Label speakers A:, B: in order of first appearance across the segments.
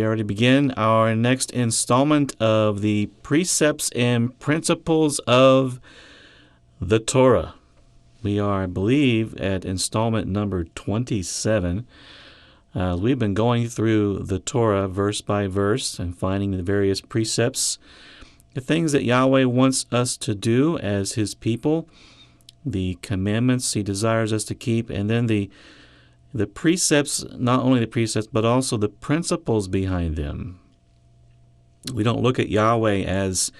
A: are to begin our next installment of the Precepts and Principles of the Torah. We are, I believe, at installment number 27. We've been going through the Torah verse by verse and finding the various precepts, the things that Yahweh wants us to do as His people, the commandments He desires us to keep, and then the precepts, not only the precepts, but also the principles behind them. We don't look at Yahweh as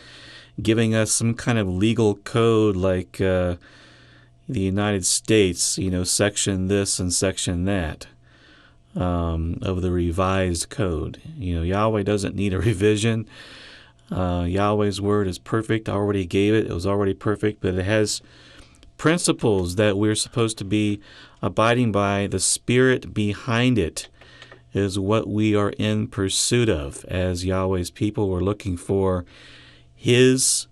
A: giving us some kind of legal code like the United States, section this and section that of the revised code. Yahweh doesn't need a revision. Yahweh's word is perfect. I already gave it. It was already perfect, but it has principles that we're supposed to be abiding by. The spirit behind it is what we are in pursuit of as Yahweh's people. We're looking for His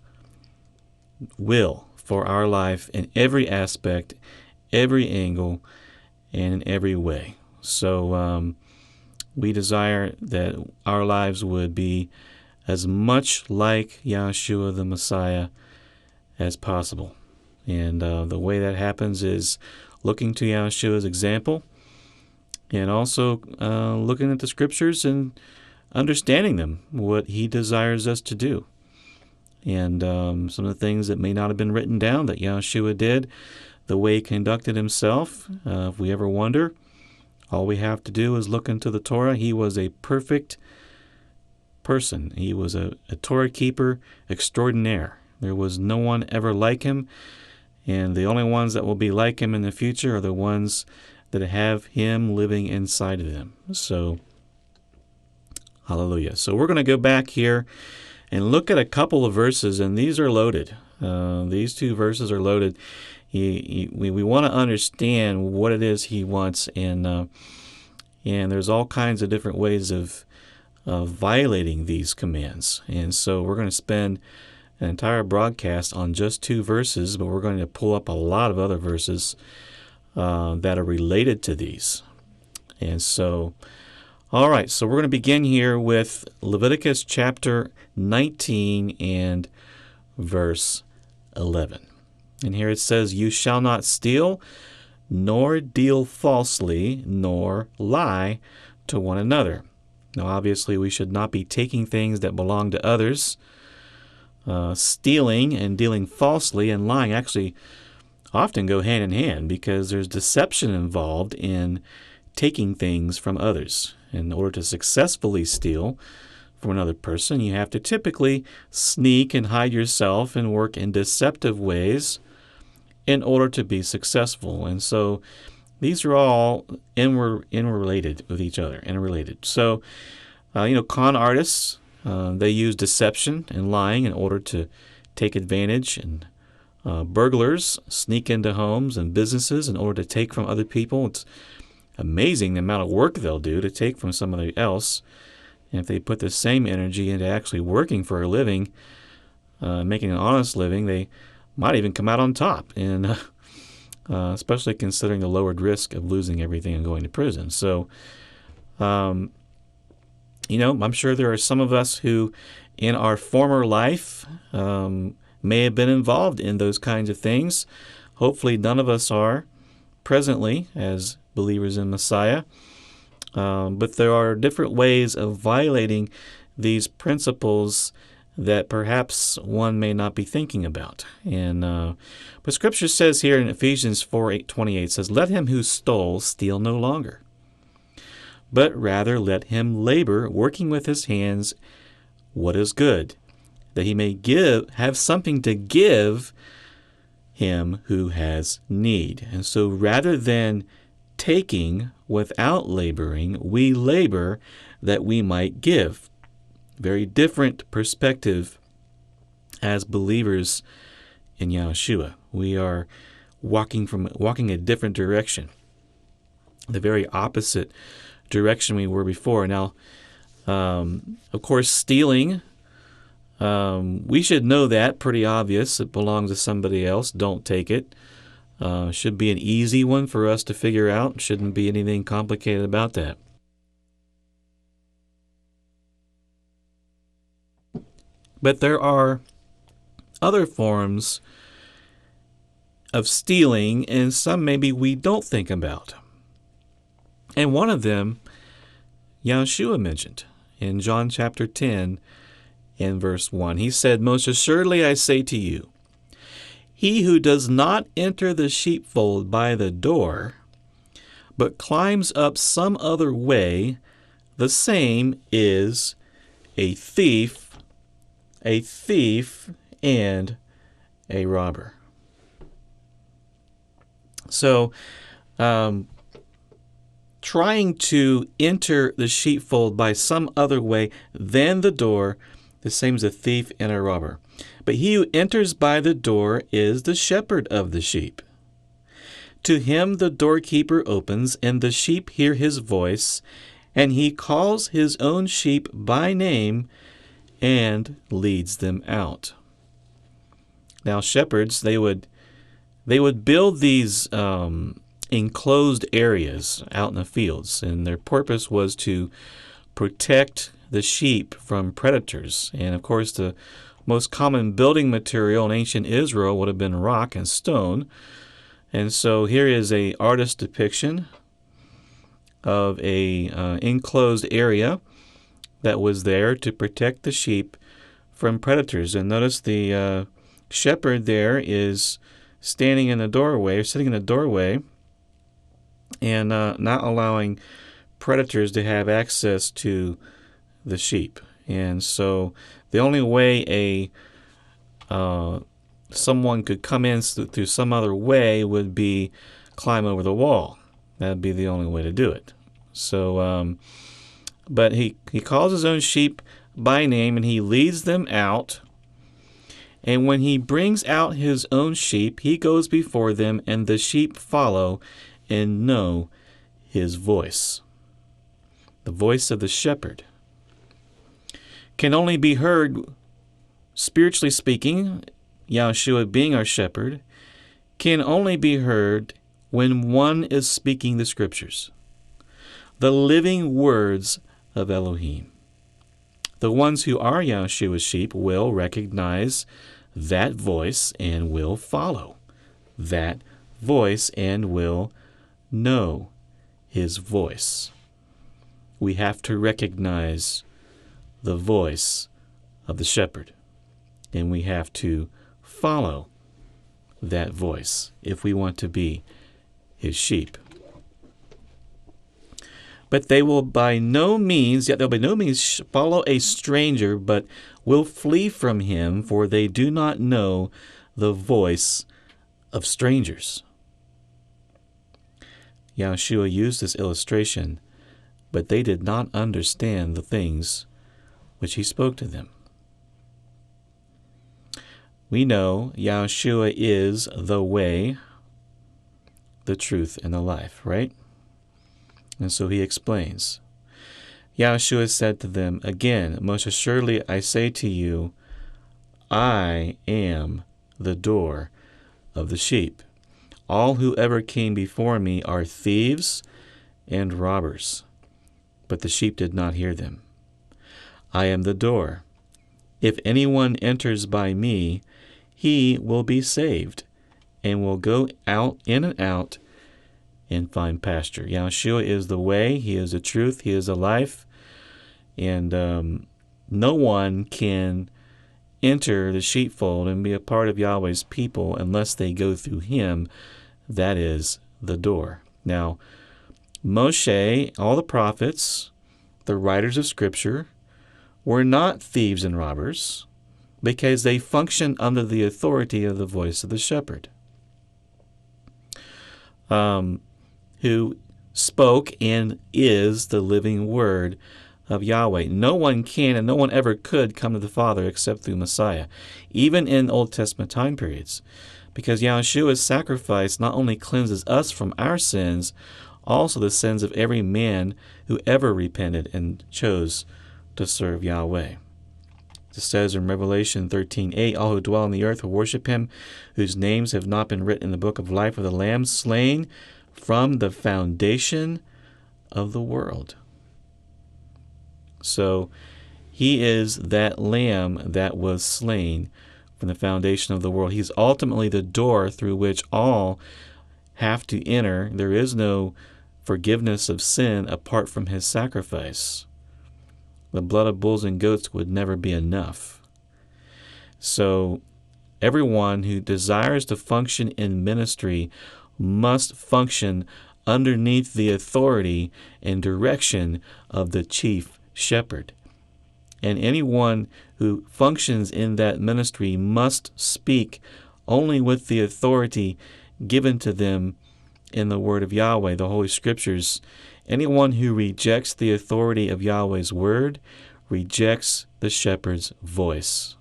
A: will for our life in every aspect, every angle, and in every way. So we desire that our lives would be as much like Yahshua the Messiah as possible. And the way that happens is looking to Yahshua's example and also looking at the scriptures and understanding them, what He desires us to do. And some of the things that may not have been written down that Yahshua did, the way He conducted Himself. If we ever wonder, all we have to do is look into the Torah. He was a perfect person. He was a Torah keeper extraordinaire. There was no one ever like Him. And the only ones that will be like Him in the future are the ones that have Him living inside of them. So, hallelujah. So we're going to go back here and look at a couple of verses, and these are loaded. These two verses are loaded. We want to understand what it is He wants, and there's all kinds of different ways of violating these commands. And so we're going to spend an entire broadcast on just two verses, but we're going to pull up a lot of other verses that are related to these. And so, all right, so we're going to begin here with Leviticus chapter 19 and verse 11. And here it says, "You shall not steal, nor deal falsely, nor lie to one another." Now, obviously, we should not be taking things that belong to others. Stealing and dealing falsely and lying actually often go hand in hand because there's deception involved in taking things from others. In order to successfully steal from another person, you have to typically sneak and hide yourself and work in deceptive ways in order to be successful. And so these are all interrelated with each other, interrelated. So, con artists, they use deception and lying in order to take advantage, and burglars sneak into homes and businesses in order to take from other people. It's amazing the amount of work they'll do to take from somebody else. And if they put the same energy into actually working for a living, making an honest living, they might even come out on top, and especially considering the lowered risk of losing everything and going to prison. So, I'm sure there are some of us who, in our former life, may have been involved in those kinds of things. Hopefully none of us are presently as believers in Messiah. But there are different ways of violating these principles that perhaps one may not be thinking about. And but Scripture says here in Ephesians 4:28 says, "Let him who stole steal no longer, but rather let him labor, working with his hands what is good, that he may have something to give him who has need." And so rather than taking without laboring, we labor that we might give. Very different perspective as believers in Yahushua. We are walking a different direction, the very opposite direction we were before. Now, of course, stealing, we should know that, pretty obvious. It belongs to somebody else. Don't take it. Should be an easy one for us to figure out. Shouldn't be anything complicated about that. But there are other forms of stealing, and some maybe we don't think about. And one of them, Yahushua mentioned in John chapter 10 and verse 1. He said, "Most assuredly I say to you, he who does not enter the sheepfold by the door, but climbs up some other way, the same is a thief, and a robber." So, trying to enter the sheepfold by some other way than the door, the same as a thief and a robber. But he who enters by the door is the shepherd of the sheep. To him the doorkeeper opens, and the sheep hear his voice, and he calls his own sheep by name and leads them out. Now, shepherds, they would build these enclosed areas out in the fields, and their purpose was to protect the sheep from predators. And of course, the most common building material in ancient Israel would have been rock and stone. And so here is a artist's depiction of a enclosed area that was there to protect the sheep from predators. And notice the shepherd there is standing in the doorway, or sitting in the doorway, and not allowing predators to have access to the sheep. And so the only way someone could come in through some other way would be climb over the wall. That would be the only way to do it. So, but he calls his own sheep by name, and he leads them out. And when he brings out his own sheep, he goes before them, and the sheep follow and know his voice. The voice of the shepherd can only be heard, spiritually speaking, Yahushua being our shepherd, can only be heard when one is speaking the scriptures, the living words of Elohim. The ones who are Yahshua's sheep will recognize that voice and will follow that voice and will know his voice. We have to recognize the voice of the shepherd, and we have to follow that voice if we want to be his sheep. But they will by no means, yet they'll by no means follow a stranger, but will flee from him, for they do not know the voice of strangers. Yahushua used this illustration, but they did not understand the things which he spoke to them. We know Yahushua is the way, the truth, and the life, right? And so he explains. Yahushua said to them, "Again, most assuredly I say to you, I am the door of the sheep. All who ever came before me are thieves and robbers, but the sheep did not hear them. I am the door. If anyone enters by me, he will be saved, and will go out in and out and find pasture." Yahushua is the way, he is the truth, he is the life, and no one can enter the sheepfold and be a part of Yahweh's people unless they go through him. That is the door. Now, Moshe, all the prophets, the writers of Scripture, were not thieves and robbers because they functioned under the authority of the voice of the shepherd, who spoke and is the living word of Yahweh. No one can and no one ever could come to the Father except through Messiah, even in Old Testament time periods, because Yahshua's sacrifice not only cleanses us from our sins, also the sins of every man who ever repented and chose to serve Yahweh. It says in Revelation 13:8, "All who dwell on the earth will worship him, whose names have not been written in the book of life of the Lamb slain from the foundation of the world." So He is that lamb that was slain from the foundation of the world. He's ultimately the door through which all have to enter. There is no forgiveness of sin apart from his sacrifice. The blood of bulls and goats would never be enough. So everyone who desires to function in ministry must function underneath the authority and direction of the chief shepherd. And anyone who functions in that ministry must speak only with the authority given to them in the Word of Yahweh, the Holy Scriptures. Anyone who rejects the authority of Yahweh's Word rejects the shepherd's voice.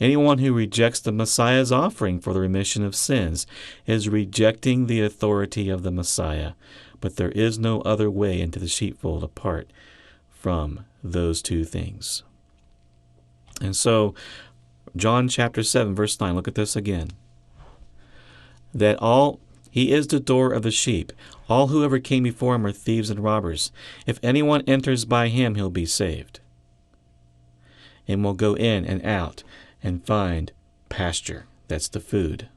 A: Anyone who rejects the Messiah's offering for the remission of sins is rejecting the authority of the Messiah. But there is no other way into the sheepfold apart from those two things. And so, John chapter 7, verse 9, look at this again. He is the door of the sheep. All who ever came before him are thieves and robbers. If anyone enters by him, he'll be saved, and will go in and out and find pasture. That's the food.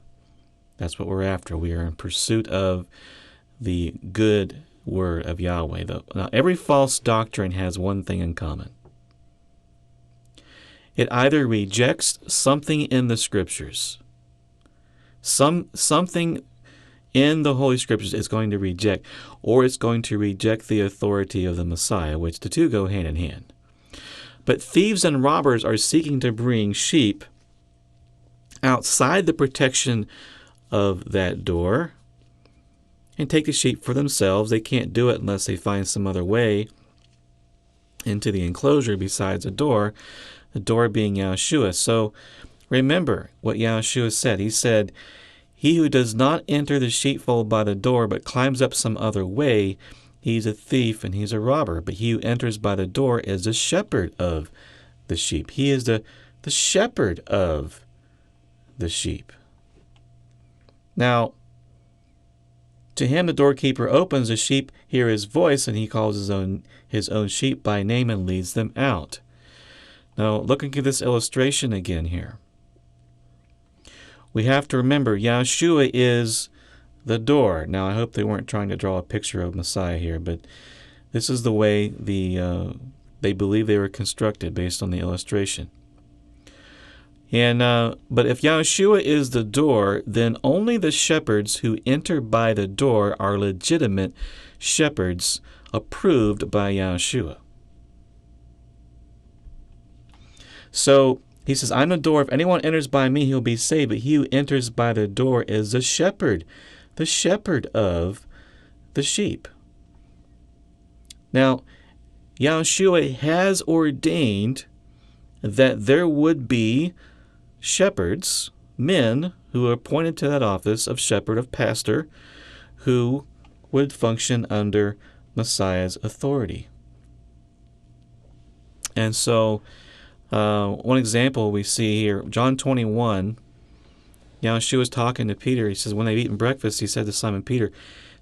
A: That's what we're after. We are in pursuit of the good word of Yahweh. Now, every false doctrine has one thing in common. It either rejects something in the Scriptures. Something in the Holy Scriptures is going to reject, or it's going to reject the authority of the Messiah, which the two go hand in hand. But thieves and robbers are seeking to bring sheep outside the protection of that door and take the sheep for themselves. They can't do it unless they find some other way into the enclosure besides the door being Yahushua. So remember what Yahushua said. He said, "He who does not enter the sheepfold by the door but climbs up some other way, he's a thief and he's a robber. But he who enters by the door is the shepherd of the sheep." He is the shepherd of the sheep. Now, to him the doorkeeper opens, the sheep hear his voice, and he calls his own sheep by name and leads them out. Now, looking at this illustration again here, we have to remember Yahshua is the door. Now, I hope they weren't trying to draw a picture of Messiah here, but this is the way they believe they were constructed based on the illustration. And but if Yahushua is the door, then only the shepherds who enter by the door are legitimate shepherds approved by Yahushua. So he says, "I'm the door. If anyone enters by me, he'll be saved. But he who enters by the door is the shepherd of the sheep." Now, Yahushua has ordained that there would be shepherds, men who are appointed to that office of shepherd, of pastor, who would function under Messiah's authority. And so, one example we see here, John 21, Yahushua was talking to Peter. He says, when they've eaten breakfast, he said to Simon Peter,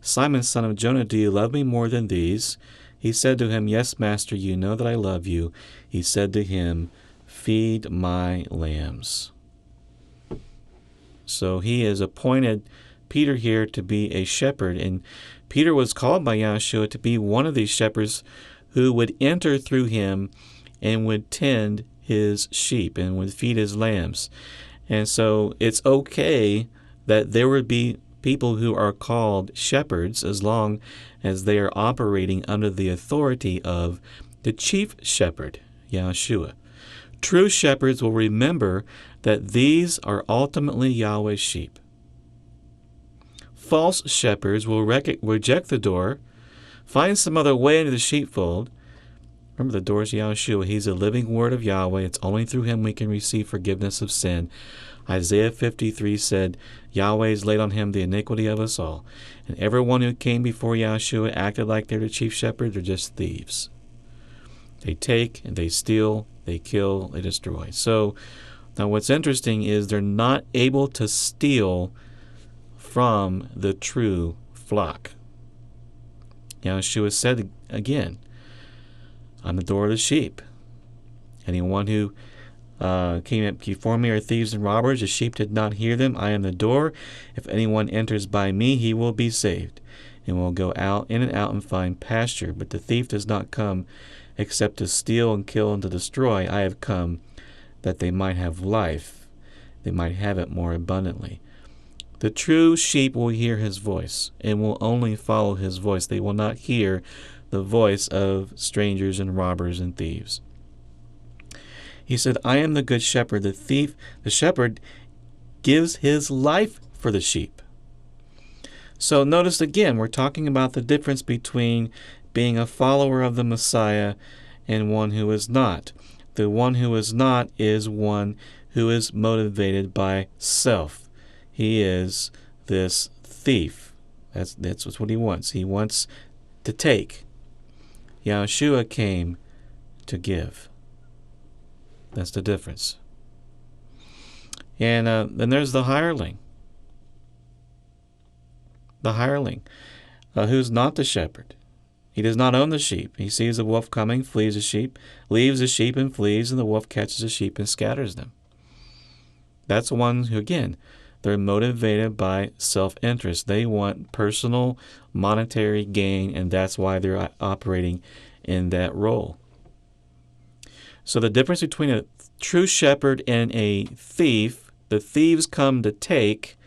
A: "Simon, son of Jonah, do you love me more than these?" He said to him, "Yes, Master, you know that I love you." He said to him, "Feed my lambs." So he has appointed Peter here to be a shepherd, and Peter was called by Yahushua to be one of these shepherds who would enter through him and would tend his sheep and would feed his lambs. And so it's okay that there would be people who are called shepherds as long as they are operating under the authority of the chief shepherd, Yahushua. True shepherds will remember that these are ultimately Yahweh's sheep. False shepherds will reject the door, find some other way into the sheepfold. Remember, the door is Yahushua. He's a living word of Yahweh. It's only through him we can receive forgiveness of sin. Isaiah 53 said, "Yahweh has laid on him the iniquity of us all." And everyone who came before Yahushua acted like they're the chief shepherd. They're just thieves. They take and they steal, they kill, they destroy. So now what's interesting is they're not able to steal from the true flock. Yahushua said again, I'm the door of the sheep. Anyone who came up before me are thieves and robbers. The sheep did not hear them. I am the door. If anyone enters by me, he will be saved, and will go out in and out and find pasture. But the thief does not come except to steal and kill and to destroy. I have come that they might have life. They might have it more abundantly. The true sheep will hear his voice and will only follow his voice. They will not hear the voice of strangers and robbers and thieves. He said, I am the good shepherd. The shepherd gives his life for the sheep. So notice again, we're talking about the difference between being a follower of the Messiah and one who is not. The one who is not is one who is motivated by self. He is this thief. That's what he wants. He wants to take. Yahushua came to give. That's the difference. And then there's the hireling. The hireling, who's not the shepherd. He does not own the sheep. He sees a wolf coming, flees the sheep, leaves the sheep and flees, and the wolf catches the sheep and scatters them. That's one who, again, they're motivated by self-interest. They want personal monetary gain, and that's why they're operating in that role. So the difference between a true shepherd and a thief, the thieves come to take,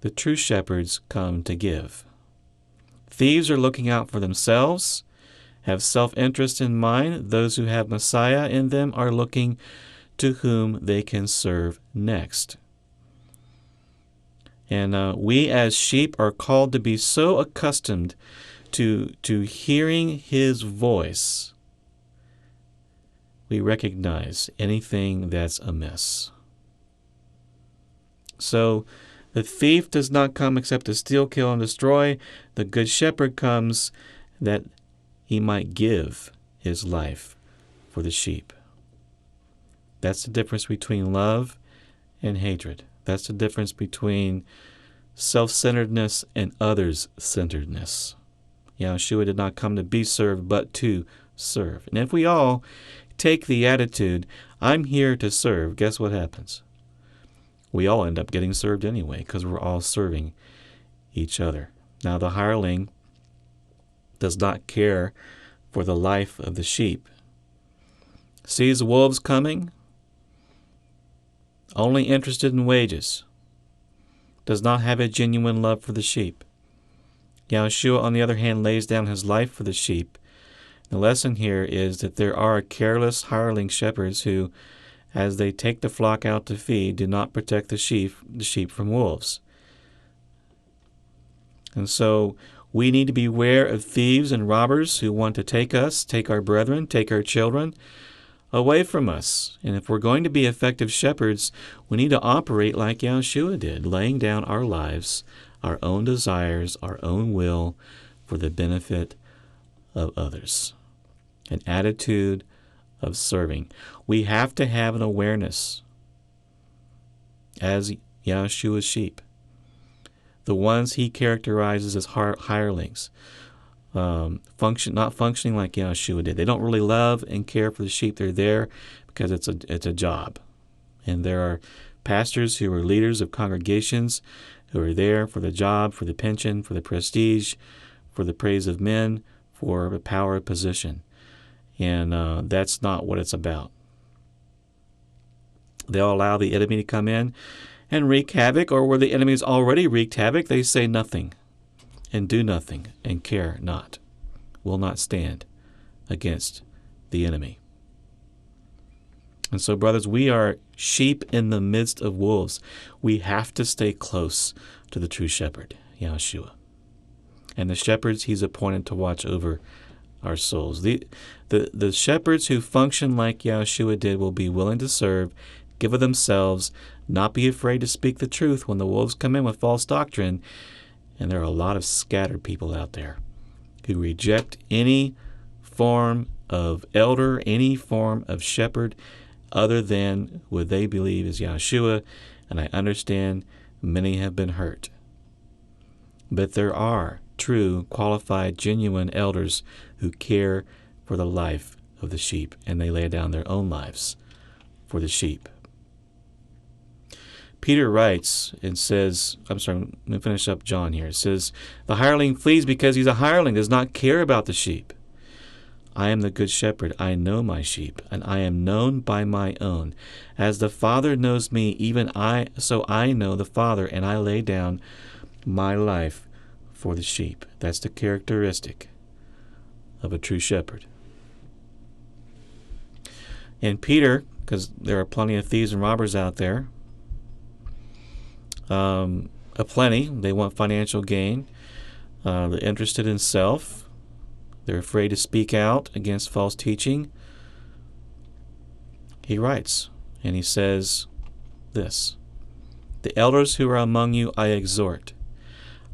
A: the true shepherds come to give. Thieves are looking out for themselves, have self-interest in mind. Those who have Messiah in them are looking to whom they can serve next. And we as sheep are called to be so accustomed to hearing his voice, we recognize anything that's amiss. So the thief does not come except to steal, kill, and destroy. The good shepherd comes that he might give his life for the sheep. That's the difference between love and hatred. That's the difference between self-centeredness and others-centeredness. Yahshua did not come to be served, but to serve. And if we all take the attitude, I'm here to serve, guess what happens? We all end up getting served anyway, because we're all serving each other. Now, the hireling does not care for the life of the sheep. Sees the wolves coming, only interested in wages, does not have a genuine love for the sheep. Yahushua, on the other hand, lays down his life for the sheep. The lesson here is that there are careless hireling shepherds who, as they take the flock out to feed, do not protect the sheep from wolves. And so we need to beware of thieves and robbers who want to take us, take our brethren, take our children away from us. And if we're going to be effective shepherds, we need to operate like Yahushua did, laying down our lives, our own desires, our own will for the benefit of others. An attitude of serving. We have to have an awareness as Yahshua's sheep. The ones he characterizes as hirelings, not functioning like Yahshua did. They don't really love and care for the sheep. They're there because it's a job. And there are pastors who are leaders of congregations who are there for the job, for the pension, for the prestige, for the praise of men, for the power of position. And that's not what it's about. They'll allow the enemy to come in and wreak havoc, or where the enemy's already wreaked havoc, they say nothing and do nothing and care not, will not stand against the enemy. And so, brothers, we are sheep in the midst of wolves. We have to stay close to the true shepherd, Yahushua. And the shepherds he's appointed to watch over our souls. The shepherds who function like Yahushua did will be willing to serve, give of themselves, not be afraid to speak the truth when the wolves come in with false doctrine. And there are a lot of scattered people out there who reject any form of elder, any form of shepherd other than what they believe is Yahushua. And I understand many have been hurt. But there are true, qualified, genuine elders who care for the life of the sheep, and they lay down their own lives for the sheep. Peter writes and says, I'm sorry, let me finish up John here. It says, the hireling flees because he's a hireling, does not care about the sheep. I am the good shepherd. I know my sheep, and I am known by my own. As the Father knows me, even I, so I know the Father, and I lay down my life for the sheep. That's the characteristic of a true shepherd. And Peter, because there are plenty of thieves and robbers out there, aplenty. They want financial gain. They're interested in self. They're afraid to speak out against false teaching. He writes, and he says this, the elders who are among you I exhort.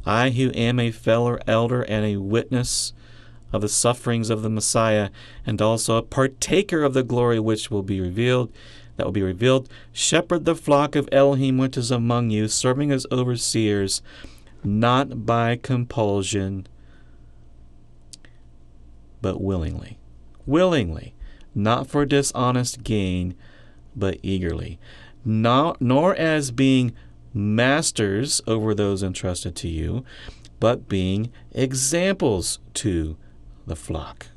A: I who am a fellow elder and a witness of the sufferings of the Messiah, and also a partaker of the glory which will be revealed, shepherd the flock of Elohim which is among you, serving as overseers, not by compulsion, but willingly. Willingly, not for dishonest gain, but eagerly, nor as being masters over those entrusted to you, but being examples to the flock.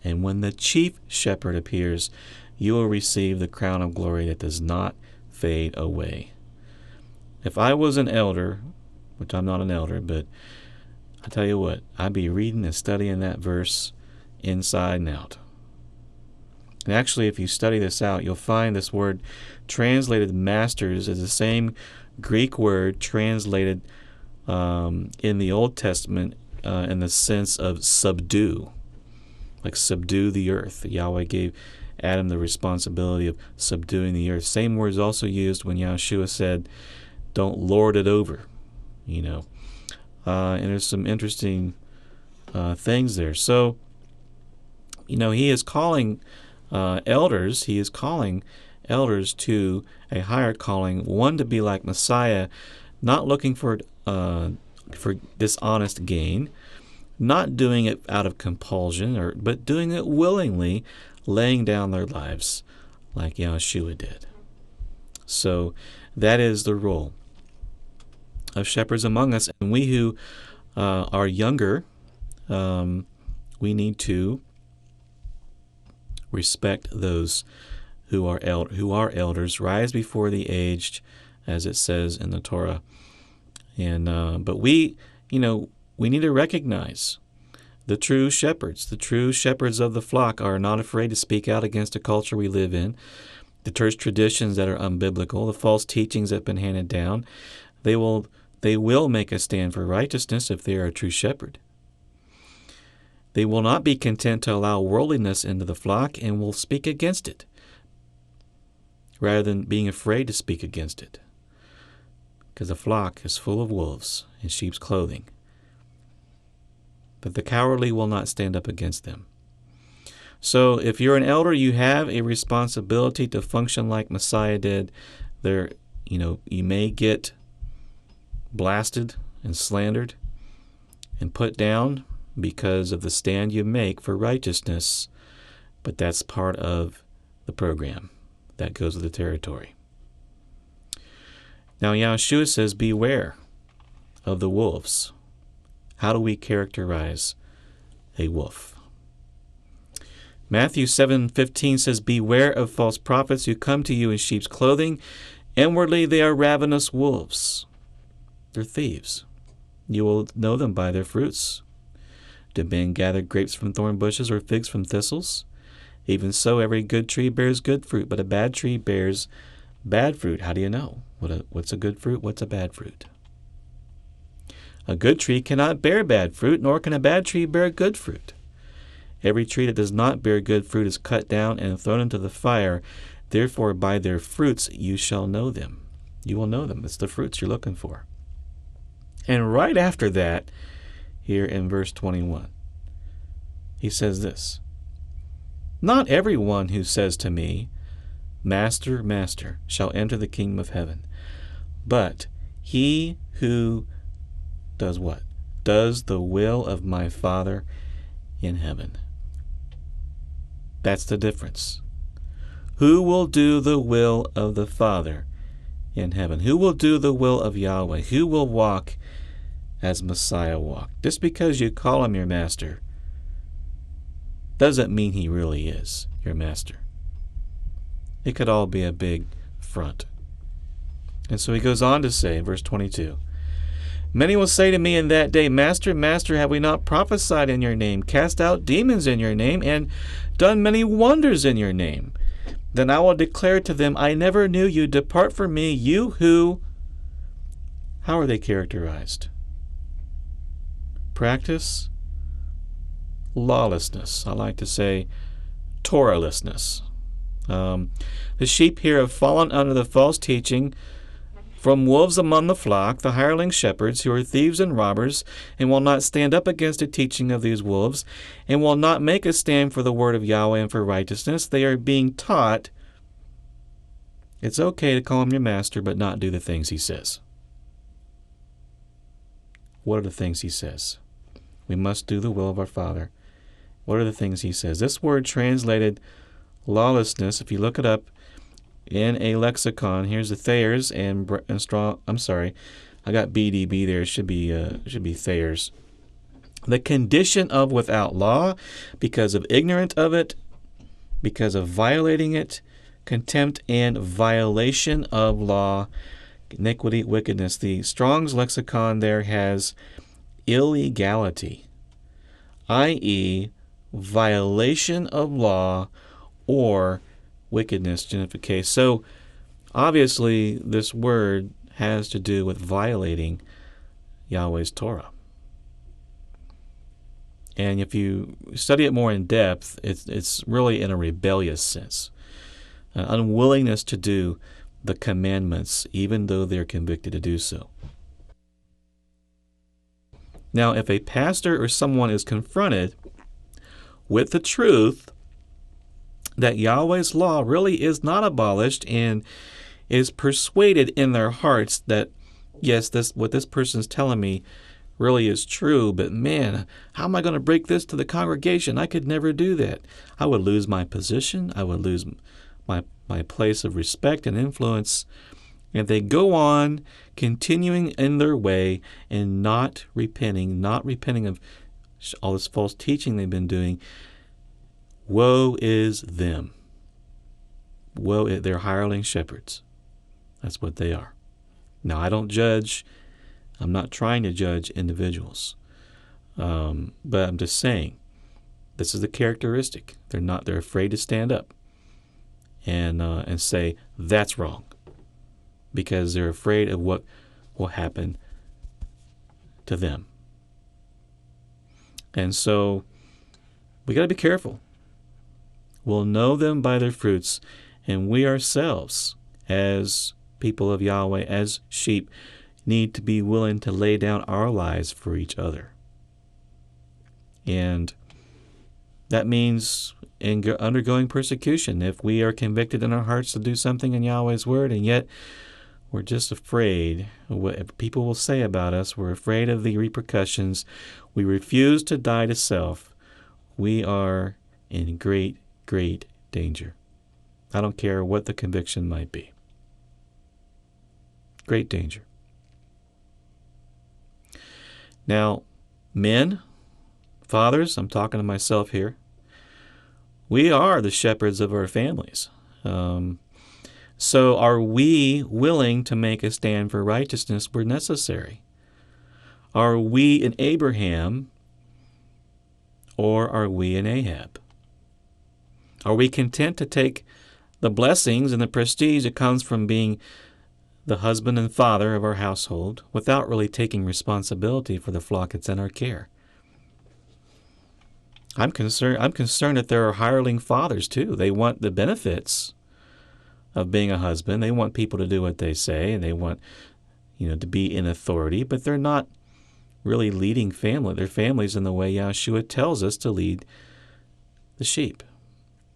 A: And when the chief shepherd appears, you will receive the crown of glory that does not fade away. If I was an elder, which I'm not an elder, but I tell you what, I'd be reading and studying that verse inside and out. And actually, if you study this out, you'll find this word translated masters is the same Greek word translated in the Old Testament in the sense of subdue, like subdue the earth. Yahweh gave Adam the responsibility of subduing the earth. Same word is also used when Yahushua said, don't lord it over, and there's some interesting things there. So, he is calling elders to a higher calling, one to be like Messiah, not looking for dishonest gain, not doing it out of compulsion, but doing it willingly, laying down their lives like Yahshua did. So that is the role of shepherds among us. And we who are younger, we need to respect those who are elders, rise before the aged, as it says in the Torah. And but we need to recognize the true shepherds. The true shepherds of the flock are not afraid to speak out against the culture we live in, the church traditions that are unbiblical, the false teachings that have been handed down. They will make a stand for righteousness if they are a true shepherd. They will not be content to allow worldliness into the flock and will speak against it, rather than being afraid to speak against it. Because the flock is full of wolves in sheep's clothing. But the cowardly will not stand up against them. So if you're an elder, you have a responsibility to function like Messiah did. You may get blasted and slandered and put down because of the stand you make for righteousness, but that's part of the program. That goes with the territory. Now Yahushua says, beware of the wolves. How do we characterize a wolf? Matthew 7:15 says, beware of false prophets who come to you in sheep's clothing. Inwardly they are ravenous wolves. They're thieves. You will know them by their fruits. Do men gather grapes from thorn bushes or figs from thistles? Even so, every good tree bears good fruit, but a bad tree bears bad fruit. How do you know? What's a good fruit? What's a bad fruit? A good tree cannot bear bad fruit, nor can a bad tree bear good fruit. Every tree that does not bear good fruit is cut down and thrown into the fire. Therefore, by their fruits you shall know them. You will know them. It's the fruits you're looking for. And right after that, here in verse 21, he says this, not everyone who says to me, Master, Master, shall enter the kingdom of heaven, but he who does what? Does the will of my Father in heaven. That's the difference. Who will do the will of the Father in heaven? Who will do the will of Yahweh? Who will walk as Messiah walked? Just because you call him your master doesn't mean he really is your master. It could all be a big front. And so he goes on to say in verse 22, many will say to me in that day, Master, Master, have we not prophesied in your name, cast out demons in your name, and done many wonders in your name? Then I will declare to them, I never knew you. Depart from me, you who... How are they characterized? Practice lawlessness. I like to say Torahlessness. The sheep here have fallen under the false teaching from wolves among the flock, the hireling shepherds, who are thieves and robbers, and will not stand up against the teaching of these wolves, and will not make a stand for the word of Yahweh and for righteousness. They are being taught it's okay to call him your master, but not do the things he says. What are the things he says? We must do the will of our Father. What are the things he says? This word translated lawlessness, if you look it up in a lexicon, here's the Thayers and Strong. I'm sorry, I got BDB there. It should be Thayers. The condition of without law, because of ignorant of it, because of violating it, contempt and violation of law, iniquity, wickedness. The Strong's lexicon there has illegality, i.e., violation of law or wickedness, genification. So obviously this word has to do with violating Yahweh's Torah. And if you study it more in depth, it's really in a rebellious sense, an unwillingness to do the commandments even though they're convicted to do so. Now, if a pastor or someone is confronted with the truth that Yahweh's law really is not abolished and is persuaded in their hearts that, yes, what this person's telling me really is true, but man, how am I going to break this to the congregation? I could never do that. I would lose my position. I would lose my place of respect and influence. And they go on continuing in their way and not repenting of all this false teaching they've been doing. Woe is them. They're hireling shepherds. That's what they are. Now, I don't judge. I'm not trying to judge individuals. But I'm just saying, this is the characteristic. They're afraid to stand up and say, that's wrong. Because they're afraid of what will happen to them. And so, we got to be careful. We'll know them by their fruits, and we ourselves, as people of Yahweh, as sheep, need to be willing to lay down our lives for each other. And that means undergoing persecution. If we are convicted in our hearts to do something in Yahweh's word, and yet we're just afraid of what people will say about us, we're afraid of the repercussions, we refuse to die to self, we are in great danger. I don't care what the conviction might be. Great danger. Now, men, fathers, I'm talking to myself here, we are the shepherds of our families. So are we willing to make a stand for righteousness where necessary? Are we an Abraham or are we an Ahab? Are we content to take the blessings and the prestige that comes from being the husband and father of our household without really taking responsibility for the flock that's in our care? I'm concerned that there are hireling fathers too. They want the benefits of being a husband. They want people to do what they say, and they want, to be in authority, but they're not really leading their families in the way Yahshua tells us to lead the sheep.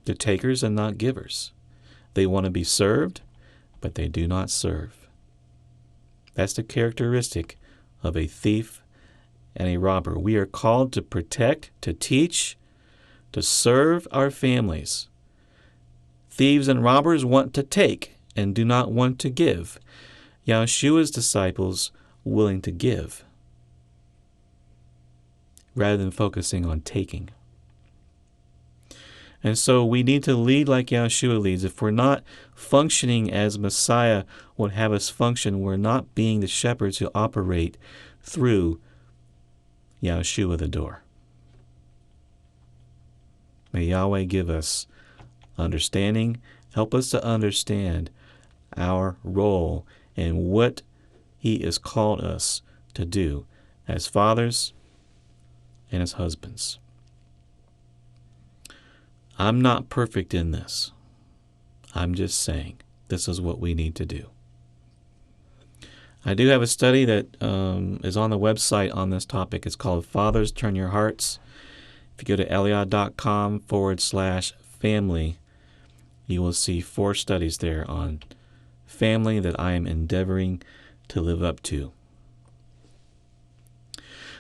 A: They're takers and not givers. They want to be served, but they do not serve. That's the characteristic of a thief and a robber. We are called to protect, to teach, to serve our families. Thieves and robbers want to take and do not want to give. Yahshua's disciples willing to give rather than focusing on taking. And so we need to lead like Yahshua leads. If we're not functioning as Messiah would have us function, we're not being the shepherds who operate through Yahshua the door. May Yahweh give us understanding, help us to understand our role and what He has called us to do as fathers and as husbands. I'm not perfect in this. I'm just saying this is what we need to do. I do have a study that is on the website on this topic. It's called Fathers Turn Your Hearts. If you go to EliYah.com/family, you will see 4 studies there on family that I am endeavoring to live up to.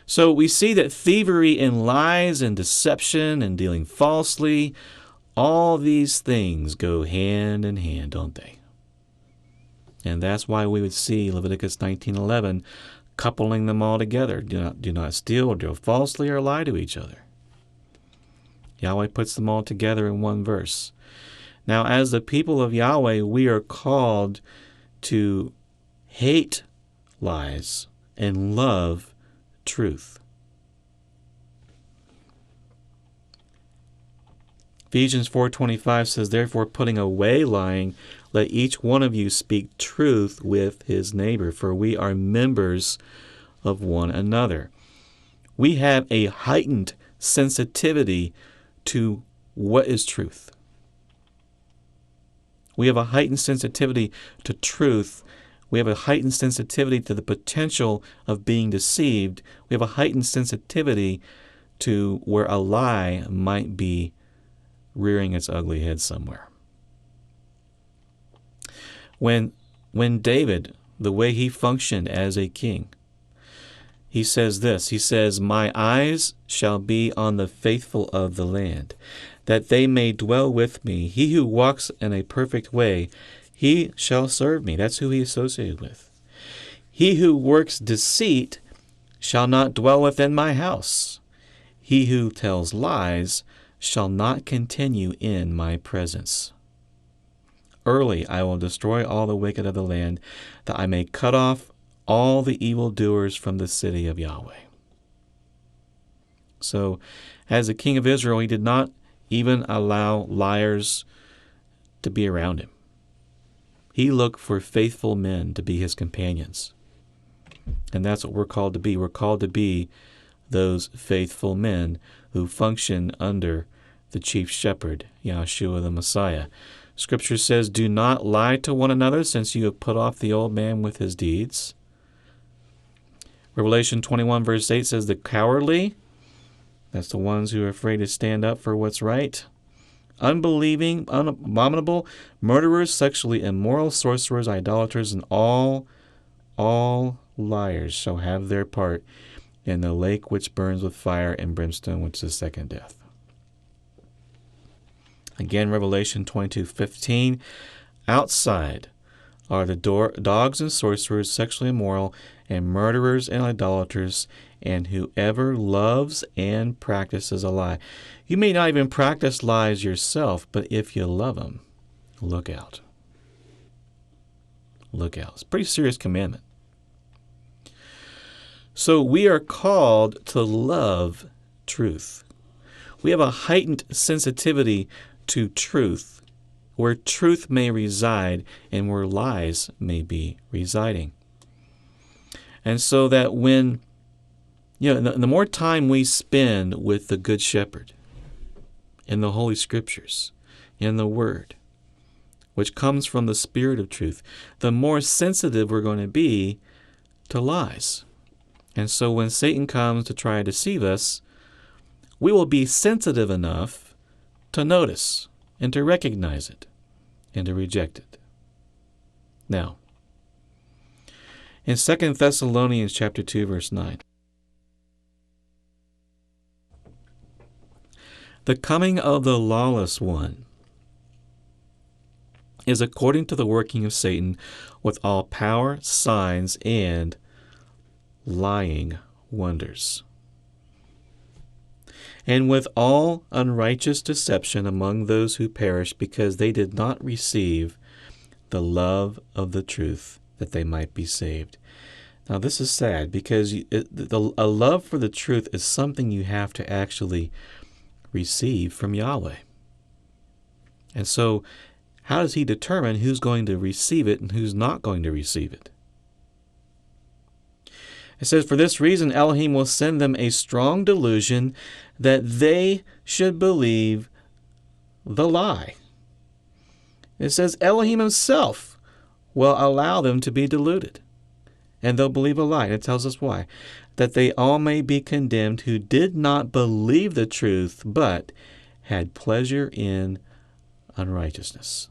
A: So we see that thievery and lies and deception and dealing falsely, all these things go hand in hand, don't they? And that's why we would see Leviticus 19:11 coupling them all together. Do not steal or deal falsely or lie to each other. Yahweh puts them all together in one verse. Now, as the people of Yahweh, we are called to hate lies and love truth. Ephesians 4:25 says, "Therefore, putting away lying, let each one of you speak truth with his neighbor, for we are members of one another." We have a heightened sensitivity to what is truth. We have a heightened sensitivity to truth. We have a heightened sensitivity to the potential of being deceived. We have a heightened sensitivity to where a lie might be rearing its ugly head somewhere. When David, the way he functioned as a king, he says this, he says, "My eyes shall be on the faithful of the land, that they may dwell with me. He who walks in a perfect way, he shall serve me." That's who he associated with. "He who works deceit shall not dwell within my house. He who tells lies shall not continue in my presence. Early I will destroy all the wicked of the land, that I may cut off all the evildoers from the city of Yahweh." So, as a king of Israel, he did not even allow liars to be around him. He looked for faithful men to be his companions. And that's what we're called to be. We're called to be those faithful men who function under the chief shepherd, Yahshua the Messiah. Scripture says, "Do not lie to one another, since you have put off the old man with his deeds." Revelation 21 verse 8 says, "The cowardly," that's the ones who are afraid to stand up for what's right, "unbelieving, abominable, murderers, sexually immoral, sorcerers, idolaters, and all liars shall have their part in the lake which burns with fire and brimstone, which is the second death." Again, Revelation 22:15, "Outside are the dogs and sorcerers, sexually immoral, and murderers and idolaters, and whoever loves and practices a lie." You may not even practice lies yourself, but if you love them, look out. Look out. It's a pretty serious commandment. So we are called to love truth. We have a heightened sensitivity to truth, where truth may reside and where lies may be residing. And so that when, the more time we spend with the Good Shepherd in the Holy Scriptures, in the Word, which comes from the Spirit of truth, the more sensitive we're going to be to lies. And so when Satan comes to try to deceive us, we will be sensitive enough to notice and to recognize it and to reject it. Now, in 2 Thessalonians chapter 2, verse 9, The coming of the lawless one is according to the working of Satan with all power, signs, and lying wonders, and with all unrighteous deception among those who perish, because they did not receive the love of the truth, that they might be saved. Now, this is sad, because a love for the truth is something you have to actually receive from Yahweh. And so, how does he determine who's going to receive it and who's not going to receive it? It says, for this reason, Elohim will send them a strong delusion that they should believe the lie. It says Elohim himself will allow them to be deluded, and they'll believe a lie. And it tells us why. That they all may be condemned who did not believe the truth, but had pleasure in unrighteousness.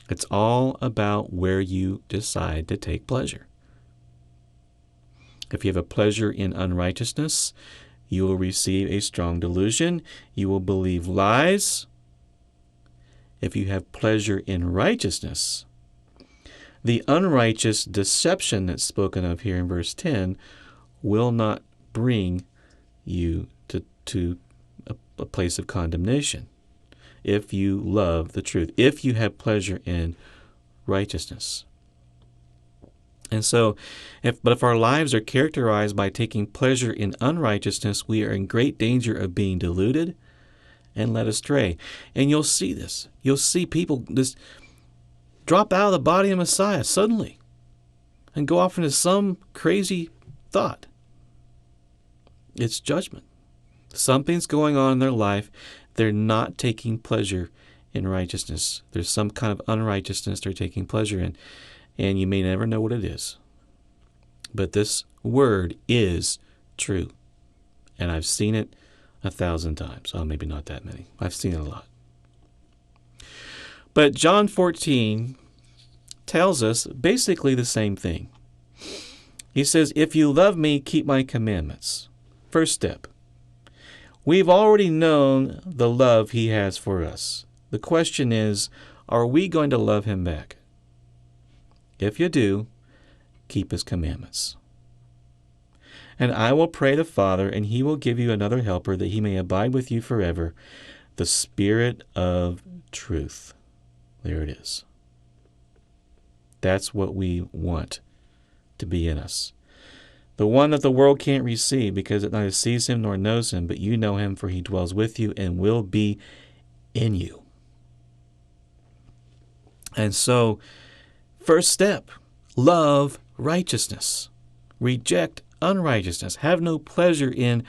A: It's all about where you decide to take pleasure. If you have a pleasure in unrighteousness, you will receive a strong delusion. You will believe lies. If you have pleasure in righteousness, the unrighteous deception that's spoken of here in verse 10 will not bring you to a place of condemnation. If you love the truth, if you have pleasure in righteousness. And so, if our lives are characterized by taking pleasure in unrighteousness, we are in great danger of being deluded and led astray. And you'll see this. You'll see people just drop out of the body of Messiah suddenly and go off into some crazy thought. It's judgment. Something's going on in their life. They're not taking pleasure in righteousness. There's some kind of unrighteousness they're taking pleasure in, and you may never know what it is. But this word is true, and I've seen it 1,000 times. Oh, maybe not that many. I've seen it a lot. But John 14 tells us basically the same thing. He says, if you love me, keep my commandments. First step. We've already known the love he has for us. The question is, are we going to love him back? If you do, keep his commandments. And I will pray the Father, and he will give you another helper, that he may abide with you forever, the Spirit of truth. There it is. That's what we want to be in us. The one that the world can't receive, because it neither sees him nor knows him, but you know him, for he dwells with you and will be in you. And so, first step, love righteousness. Reject unrighteousness. Have no pleasure in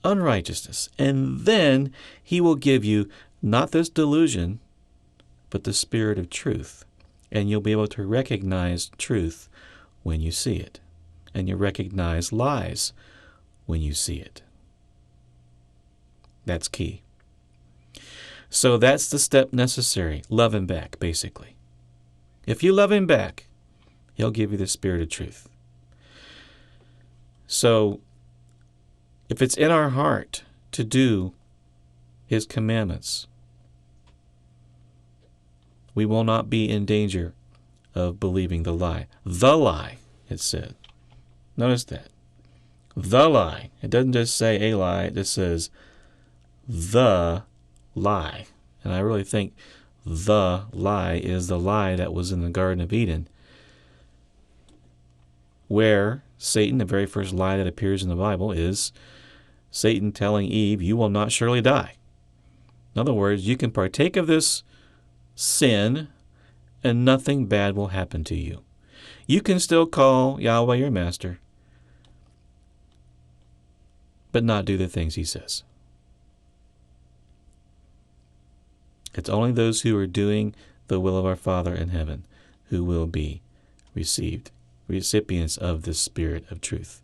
A: unrighteousness. And then he will give you not this delusion, but the Spirit of truth. And you'll be able to recognize truth when you see it. And you recognize lies when you see it. That's key. So that's the step necessary. Love him back, basically. If you love him back, he'll give you the Spirit of truth. So, if it's in our heart to do his commandments, we will not be in danger of believing the lie. The lie, it said. Notice that. The lie. It doesn't just say a lie, it just says the lie. And I really think the lie is the lie that was in the Garden of Eden, where Satan, the very first lie that appears in the Bible, is Satan telling Eve, you will not surely die. In other words, you can partake of this sin and nothing bad will happen to you. You can still call Yahweh your master, but not do the things he says. It's only those who are doing the will of our Father in heaven who will be recipients of the Spirit of truth,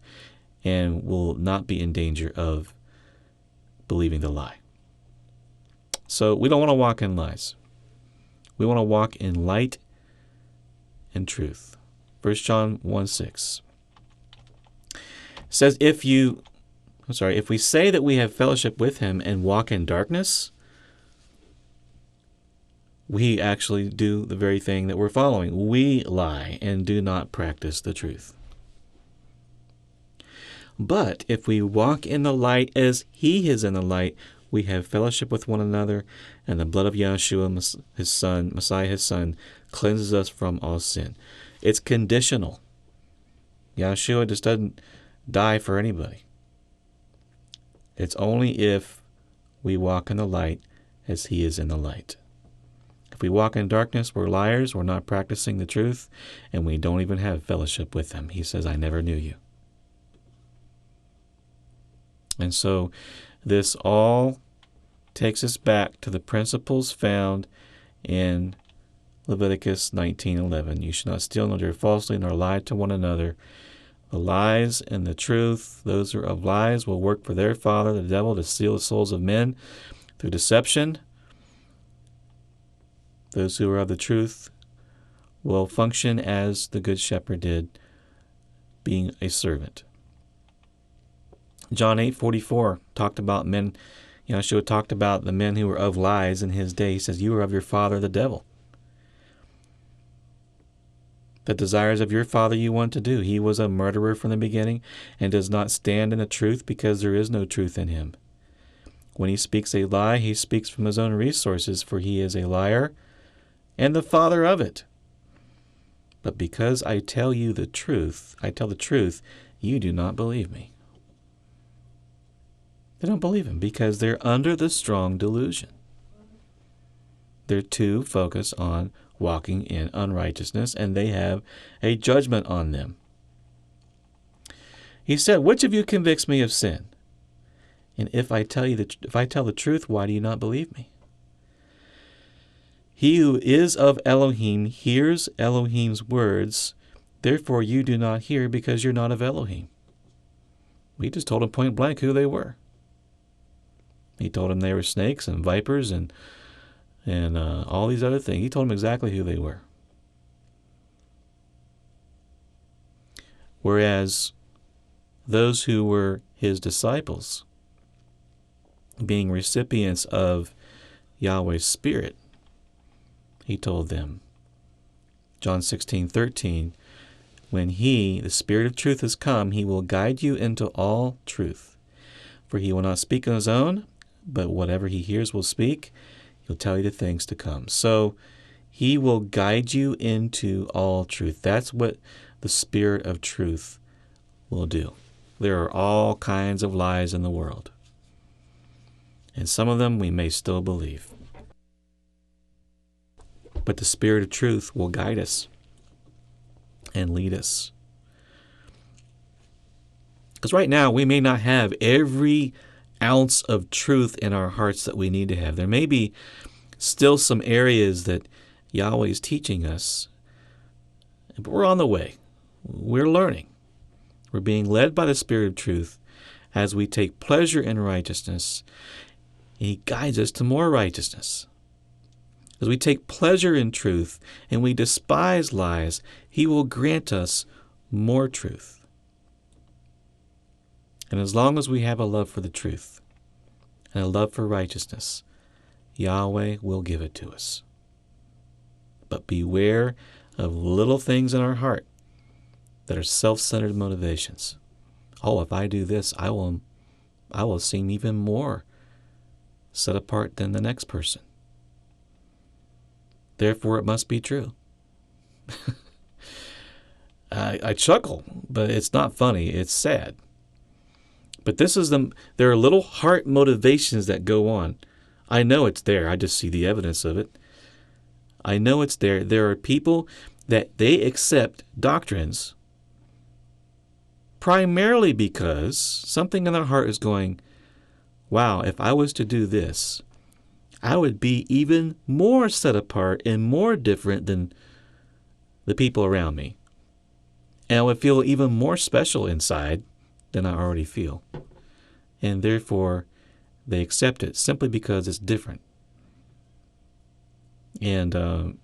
A: and will not be in danger of believing the lie. So we don't want to walk in lies. We want to walk in light and truth. 1 John 1:6 says, if we say that we have fellowship with him and walk in darkness, we actually do the very thing that we're following. We lie and do not practice the truth. But if we walk in the light as he is in the light, we have fellowship with one another, and the blood of Yahushua, his son, Messiah, his son, cleanses us from all sin. It's conditional. Yahushua just doesn't die for anybody. It's only if we walk in the light as he is in the light. If we walk in darkness, we're liars, we're not practicing the truth, and we don't even have fellowship with him. He says, I never knew you. And so this all takes us back to the principles found in Leviticus 19:11. You shall not steal, nor deal falsely, nor lie to one another. The lies and the truth, those who are of lies, will work for their father, the devil, to steal the souls of men through deception. Those who are of the truth will function as the Good Shepherd did, being a servant. John 8:44 talked about men. Yahshua talked about the men who were of lies in his day. He says, you are of your father, the devil. The desires of your father you want to do. He was a murderer from the beginning and does not stand in the truth because there is no truth in him. When he speaks a lie, he speaks from his own resources, for he is a liar and the father of it. But because I tell you the truth, you do not believe me. They don't believe him because they're under the strong delusion. They're too focused on walking in unrighteousness, and they have a judgment on them. He said, which of you convicts me of sin? And if I tell the truth, why do you not believe me? He who is of Elohim hears Elohim's words. Therefore you do not hear, because you're not of Elohim. We just told him point blank who they were. He told him they were snakes and vipers and all these other things. He told him exactly who they were. Whereas those who were his disciples, being recipients of Yahweh's Spirit, he told them, John 16:13, when he, the Spirit of truth, has come, he will guide you into all truth. For he will not speak on his own, but whatever he hears will speak. He'll tell you the things to come. So he will guide you into all truth. That's what the Spirit of truth will do. There are all kinds of lies in the world, and some of them we may still believe. But the Spirit of truth will guide us and lead us. Because right now we may not have every ounce of truth in our hearts that we need to have. There may be still some areas that Yahweh is teaching us, but we're on the way. We're learning. We're being led by the Spirit of truth as we take pleasure in righteousness. He guides us to more righteousness. As we take pleasure in truth and we despise lies, he will grant us more truth. And as long as we have a love for the truth and a love for righteousness, Yahweh will give it to us. But beware of little things in our heart that are self-centered motivations. Oh, if I do this, I will seem even more set apart than the next person. Therefore, it must be true. I chuckle, but it's not funny. It's sad. But there are little heart motivations that go on. I know it's there. I just see the evidence of it. I know it's there. There are people that they accept doctrines primarily because something in their heart is going, wow, if I was to do this, I would be even more set apart and more different than the people around me. And I would feel even more special inside than I already feel. And therefore, they accept it simply because it's different. And our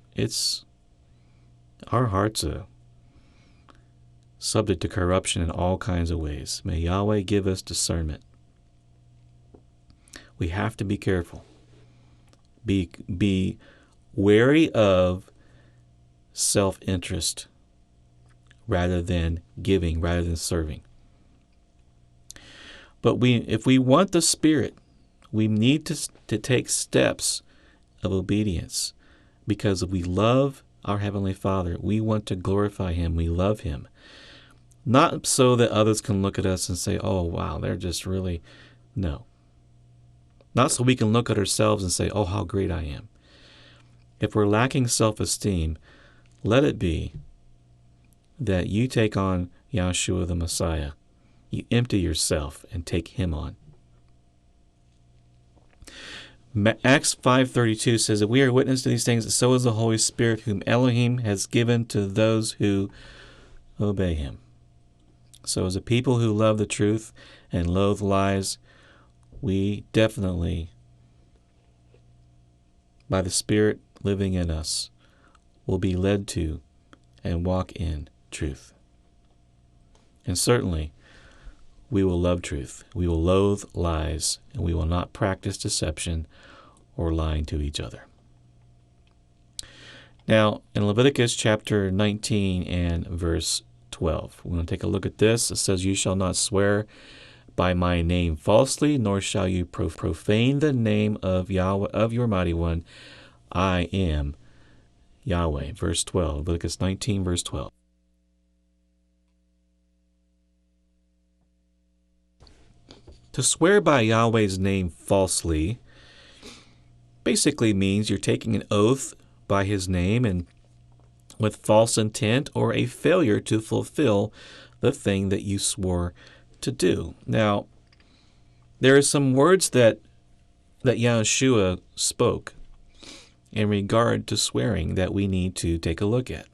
A: hearts are subject to corruption in all kinds of ways. May Yahweh give us discernment. We have to be careful. Be wary of self-interest rather than giving, rather than serving. But if we want the Spirit, we need to take steps of obedience, because if we love our Heavenly Father, we want to glorify Him, we love Him. Not so that others can look at us and say, oh, wow, they're just really, no. Not so we can look at ourselves and say, oh, how great I am. If we're lacking self-esteem, let it be that you take on Yahshua the Messiah. You empty yourself and take Him on. Acts 5:32 says that we are witness to these things, so is the Holy Spirit, whom Elohim has given to those who obey Him. So as a people who love the truth and loathe lies, we definitely, by the Spirit living in us, will be led to and walk in truth. And certainly, we will love truth. We will loathe lies, and we will not practice deception or lying to each other. Now, in Leviticus chapter 19 and verse 12, we're going to take a look at this. It says, you shall not swear by my name falsely, nor shall you profane the name of Yahweh, of your mighty one. I am Yahweh. Verse 12, Leviticus 19, verse 12. To swear by Yahweh's name falsely basically means you're taking an oath by His name and with false intent or a failure to fulfill the thing that you swore to do. Now, there are some words that Yahushua spoke in regard to swearing that we need to take a look at.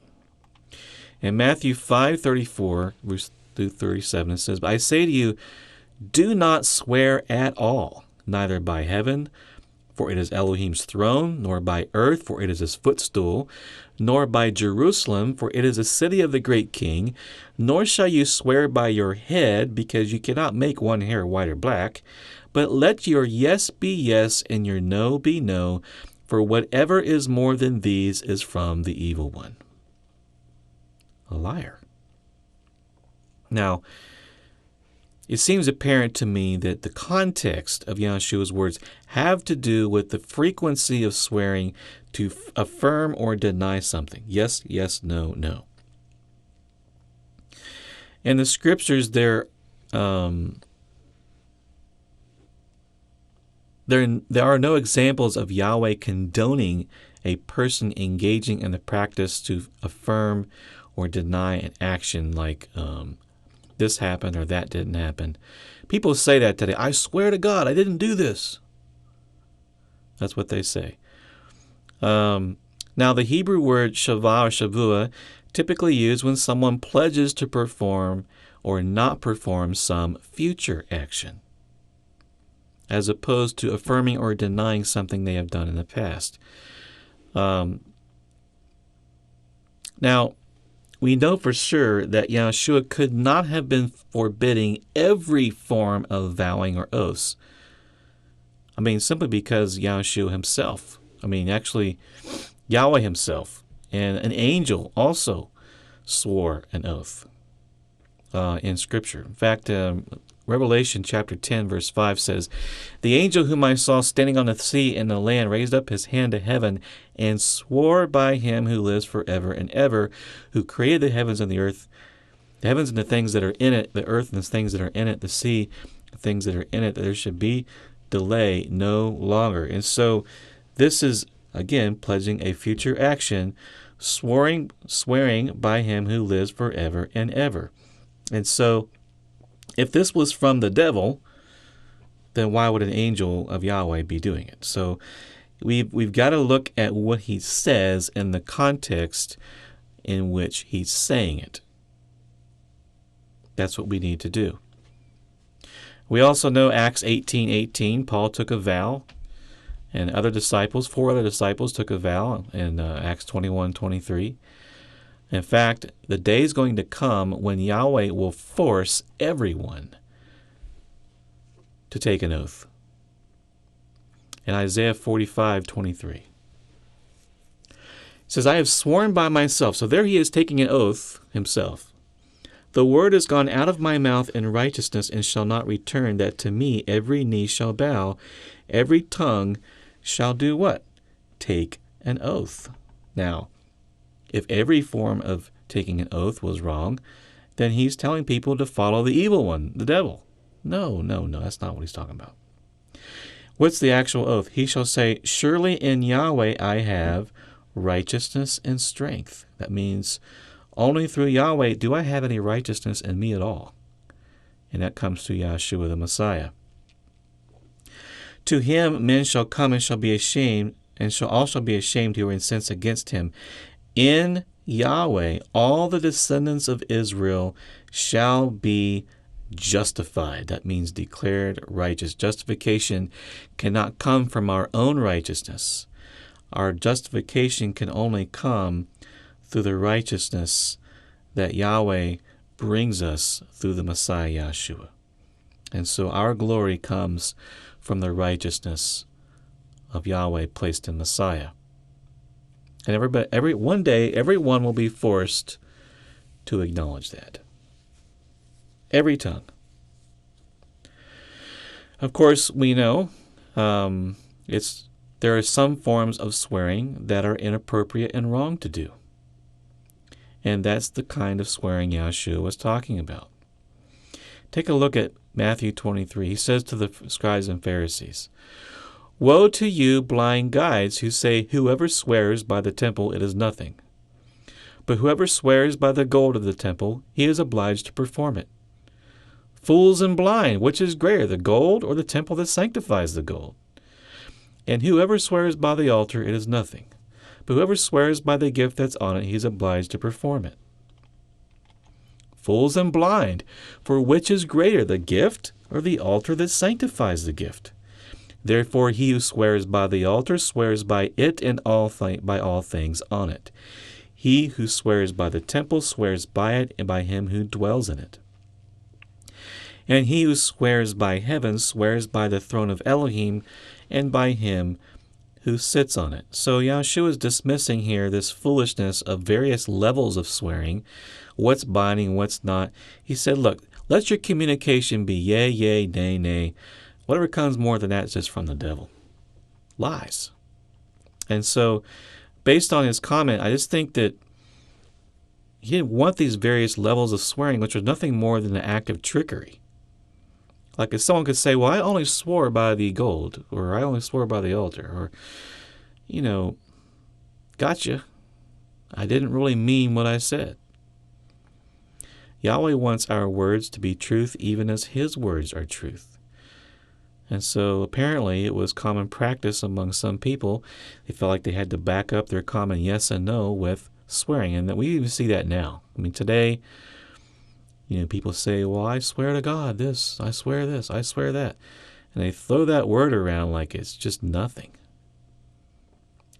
A: In Matthew 5:34 through 37, it says, I say to you, do not swear at all, neither by heaven, for it is Elohim's throne, nor by earth, for it is His footstool, nor by Jerusalem, for it is the city of the great King, nor shall you swear by your head, because you cannot make one hair white or black, but let your yes be yes, and your no be no, for whatever is more than these is from the evil one. A liar. Now, it seems apparent to me that the context of Yahshua's words have to do with the frequency of swearing to affirm or deny something. Yes, yes, no, no. In the scriptures, there are no examples of Yahweh condoning a person engaging in the practice to affirm or deny an action like this happened or that didn't happen. People say that today. I swear to God, I didn't do this. That's what they say. Now, the Hebrew word shavah or shavua typically used when someone pledges to perform or not perform some future action, as opposed to affirming or denying something they have done in the past. Now, we know for sure that Yahshua could not have been forbidding every form of vowing or oaths. I mean, simply because Yahshua himself, actually Yahweh himself and an angel also swore an oath in Scripture. In fact, Revelation chapter 10, verse 5 says, the angel whom I saw standing on the sea and the land raised up his hand to heaven and swore by him who lives forever and ever, who created the heavens and the earth, the heavens and the things that are in it, the earth and the things that are in it, the sea, the things that are in it, that there should be delay no longer. And so this is, again, pledging a future action, swearing by him who lives forever and ever. And so if this was from the devil, then why would an angel of Yahweh be doing it? So we've got to look at what he says in the context in which he's saying it. That's what we need to do. We also know Acts 18:18, Paul took a vow, and four other disciples took a vow in Acts 21:23. In fact, the day is going to come when Yahweh will force everyone to take an oath. In Isaiah 45:23. It says, I have sworn by myself. So there he is taking an oath himself. The word has gone out of my mouth in righteousness and shall not return, that to me every knee shall bow, every tongue shall do what? Take an oath. Now, if every form of taking an oath was wrong, then he's telling people to follow the evil one, the devil. No, that's not what he's talking about. What's the actual oath? He shall say, surely in Yahweh I have righteousness and strength. That means only through Yahweh do I have any righteousness in me at all. And that comes through Yahshua the Messiah. To him men shall come and shall be ashamed, and shall also be ashamed who are incensed against him. In Yahweh all the descendants of Israel shall be justified. That means declared righteous. Justification cannot come from our own righteousness. Our justification can only come through the righteousness that Yahweh brings us through the Messiah Yahshua. And so our glory comes from the righteousness of Yahweh placed in Messiah. And one day, everyone will be forced to acknowledge that. Every tongue. Of course, we know there are some forms of swearing that are inappropriate and wrong to do. And that's the kind of swearing Yahshua was talking about. Take a look at Matthew 23. He says to the scribes and Pharisees, woe to you, blind guides, who say, whoever swears by the temple, it is nothing. But whoever swears by the gold of the temple, he is obliged to perform it. Fools and blind, which is greater, the gold or the temple that sanctifies the gold? And whoever swears by the altar, it is nothing. But whoever swears by the gift that's on it, he is obliged to perform it. Fools and blind, for which is greater, the gift or the altar that sanctifies the gift? Therefore he who swears by the altar swears by it and by all things on it. He who swears by the temple swears by it and by him who dwells in it. And he who swears by heaven swears by the throne of Elohim and by him who sits on it. So Yahshua is dismissing here this foolishness of various levels of swearing, what's binding, what's not. He said, look, let your communication be yea, yea, nay, nay. Whatever comes more than that is just from the devil. Lies. And so, based on his comment, I just think that he didn't want these various levels of swearing, which was nothing more than an act of trickery. Like if someone could say, well, I only swore by the gold, or I only swore by the altar, or, gotcha. I didn't really mean what I said. Yahweh wants our words to be truth, even as his words are truth. And so apparently it was common practice among some people. They felt like they had to back up their common yes and no with swearing. And we even see that now. I mean, today, people say, well, I swear to God this, I swear that. And they throw that word around like it's just nothing.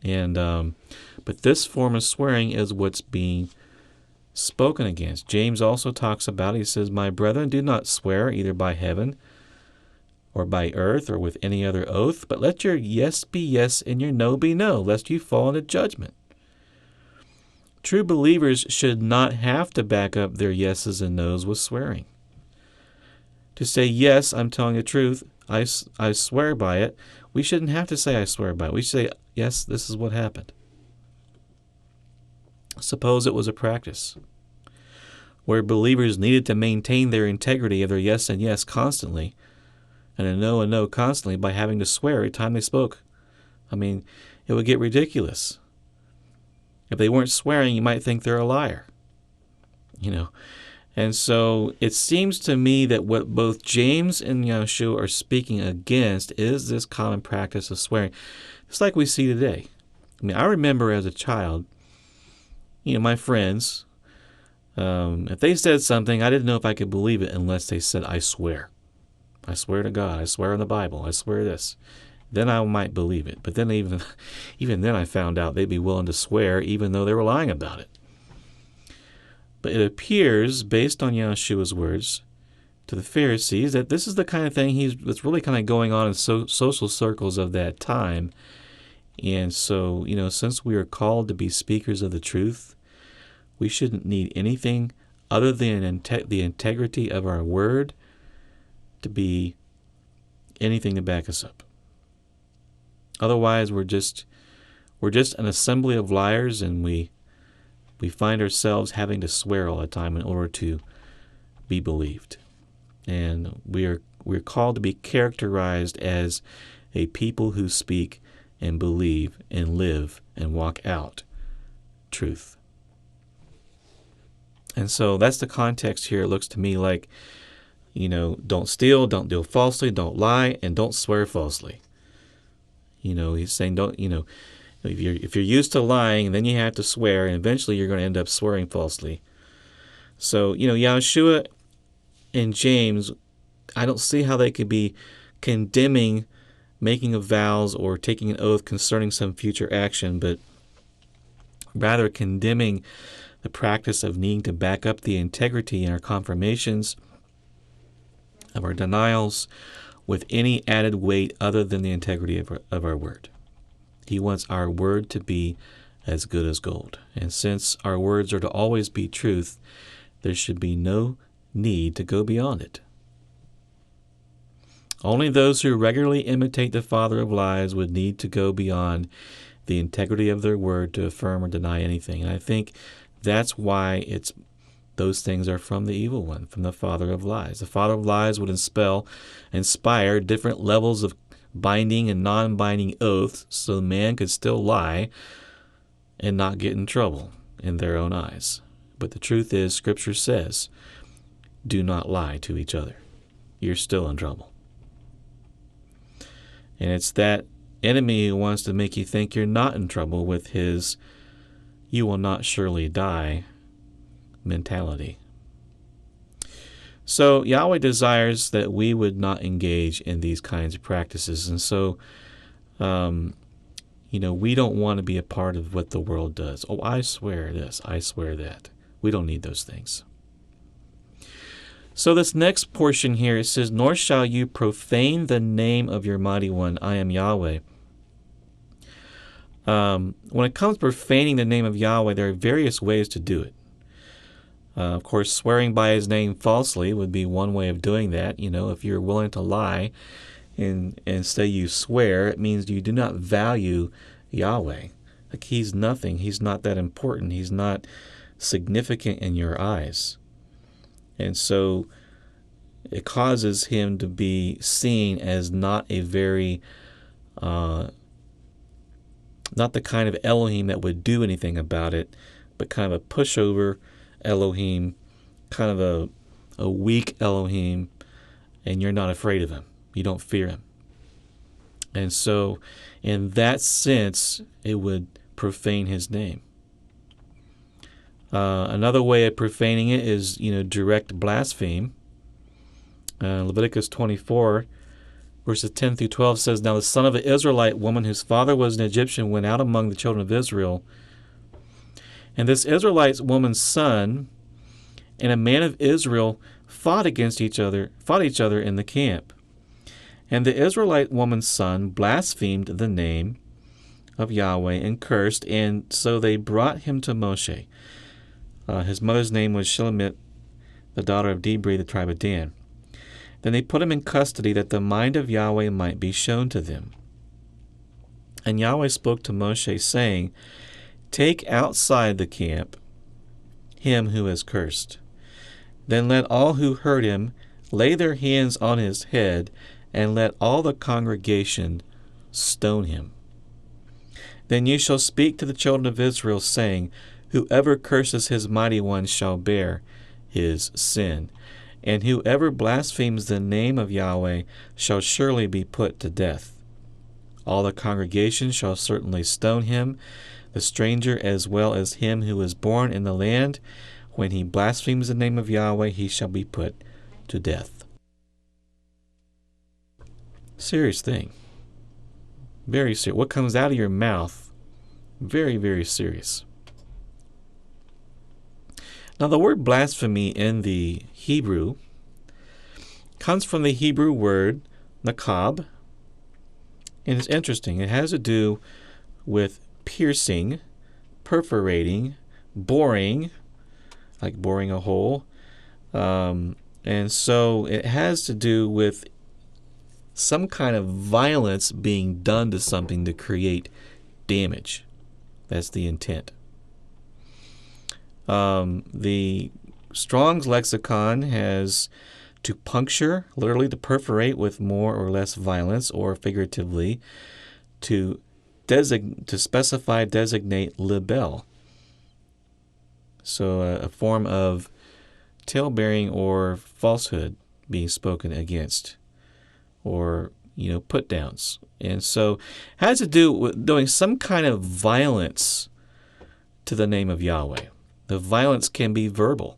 A: And but this form of swearing is what's being spoken against. James also talks about it. He says, my brethren, do not swear either by heaven or by earth or with any other oath, but let your yes be yes and your no be no, lest you fall into judgment. True believers should not have to back up their yeses and nos with swearing. To say, yes, I'm telling the truth, I swear by it, we shouldn't have to say I swear by it. We should say, yes, this is what happened. Suppose it was a practice where believers needed to maintain their integrity of their yes and yes constantly, and a no and no constantly by having to swear every time they spoke. I mean, it would get ridiculous. If they weren't swearing, you might think they're a liar. And so it seems to me that what both James and Yahshua are speaking against is this common practice of swearing. It's like we see today. I mean, I remember as a child, my friends, if they said something, I didn't know if I could believe it unless they said, I swear. I swear to God. I swear on the Bible. I swear this. Then I might believe it. But then even then I found out they'd be willing to swear even though they were lying about it. But it appears, based on Yahshua's words, to the Pharisees that this is the kind of thing that's really kind of going on in social circles of that time. And so, since we are called to be speakers of the truth, we shouldn't need anything other than the integrity of our word to be anything to back us up. Otherwise, we're just an assembly of liars, and we find ourselves having to swear all the time in order to be believed. And we're called to be characterized as a people who speak and believe and live and walk out truth. And so that's the context here. It looks to me like, don't steal, don't deal falsely, don't lie, and don't swear falsely. He's saying if you're used to lying, then you have to swear, and eventually you're going to end up swearing falsely. So, Yahushua and James, I don't see how they could be condemning making of vows or taking an oath concerning some future action, but rather condemning the practice of needing to back up the integrity in our confirmations, of our denials, with any added weight other than the integrity of our word. He wants our word to be as good as gold. And since our words are to always be truth, there should be no need to go beyond it. Only those who regularly imitate the father of lies would need to go beyond the integrity of their word to affirm or deny anything. And I think that's why those things are from the evil one, from the father of lies. The father of lies would inspire different levels of binding and non-binding oaths so man could still lie and not get in trouble in their own eyes. But the truth is, Scripture says, do not lie to each other. You're still in trouble. And it's that enemy who wants to make you think you're not in trouble with his "you will not surely die" mentality. So Yahweh desires that we would not engage in these kinds of practices. And so, we don't want to be a part of what the world does. Oh, I swear this, I swear that. We don't need those things. So this next portion here, it says, "Nor shall you profane the name of your mighty one. I am Yahweh." When it comes to profaning the name of Yahweh, there are various ways to do it. Of course, swearing by his name falsely would be one way of doing that. If you're willing to lie and say you swear, it means you do not value Yahweh. Like he's nothing. He's not that important. He's not significant in your eyes. And so it causes him to be seen as not a very, not the kind of Elohim that would do anything about it, but kind of a pushover Elohim, kind of a weak Elohim, and you're not afraid of him. You don't fear him. And so in that sense, it would profane his name. Another way of profaning it is, direct blaspheme. Leviticus 24, verses 10 through 12 says, "Now the son of an Israelite woman whose father was an Egyptian went out among the children of Israel. And this Israelite woman's son and a man of Israel fought each other in the camp. And the Israelite woman's son blasphemed the name of Yahweh and cursed, and so they brought him to Moshe. His mother's name was Shilamit, the daughter of Debri, the tribe of Dan. Then they put him in custody that the mind of Yahweh might be shown to them. And Yahweh spoke to Moshe, saying, Take outside the camp him who is cursed. Then let all who heard him lay their hands on his head, and let all the congregation stone him. Then you shall speak to the children of Israel, saying, Whoever curses his mighty one shall bear his sin, and whoever blasphemes the name of Yahweh shall surely be put to death. All the congregation shall certainly stone him, the stranger as well as him who is born in the land. When he blasphemes the name of Yahweh, he shall be put to death." Serious thing. Very serious. What comes out of your mouth, very, very serious. Now, the word blasphemy in the Hebrew comes from the Hebrew word nakab, and it's interesting. It has to do with piercing, perforating, boring, like boring a hole. And so it has to do with some kind of violence being done to something to create damage. That's the intent. The Strong's lexicon has to puncture, literally to perforate with more or less violence, or figuratively to specify, designate, libel. So a form of tale-bearing or falsehood being spoken against, or put downs. And so it has to do with doing some kind of violence to the name of Yahweh. The violence can be verbal.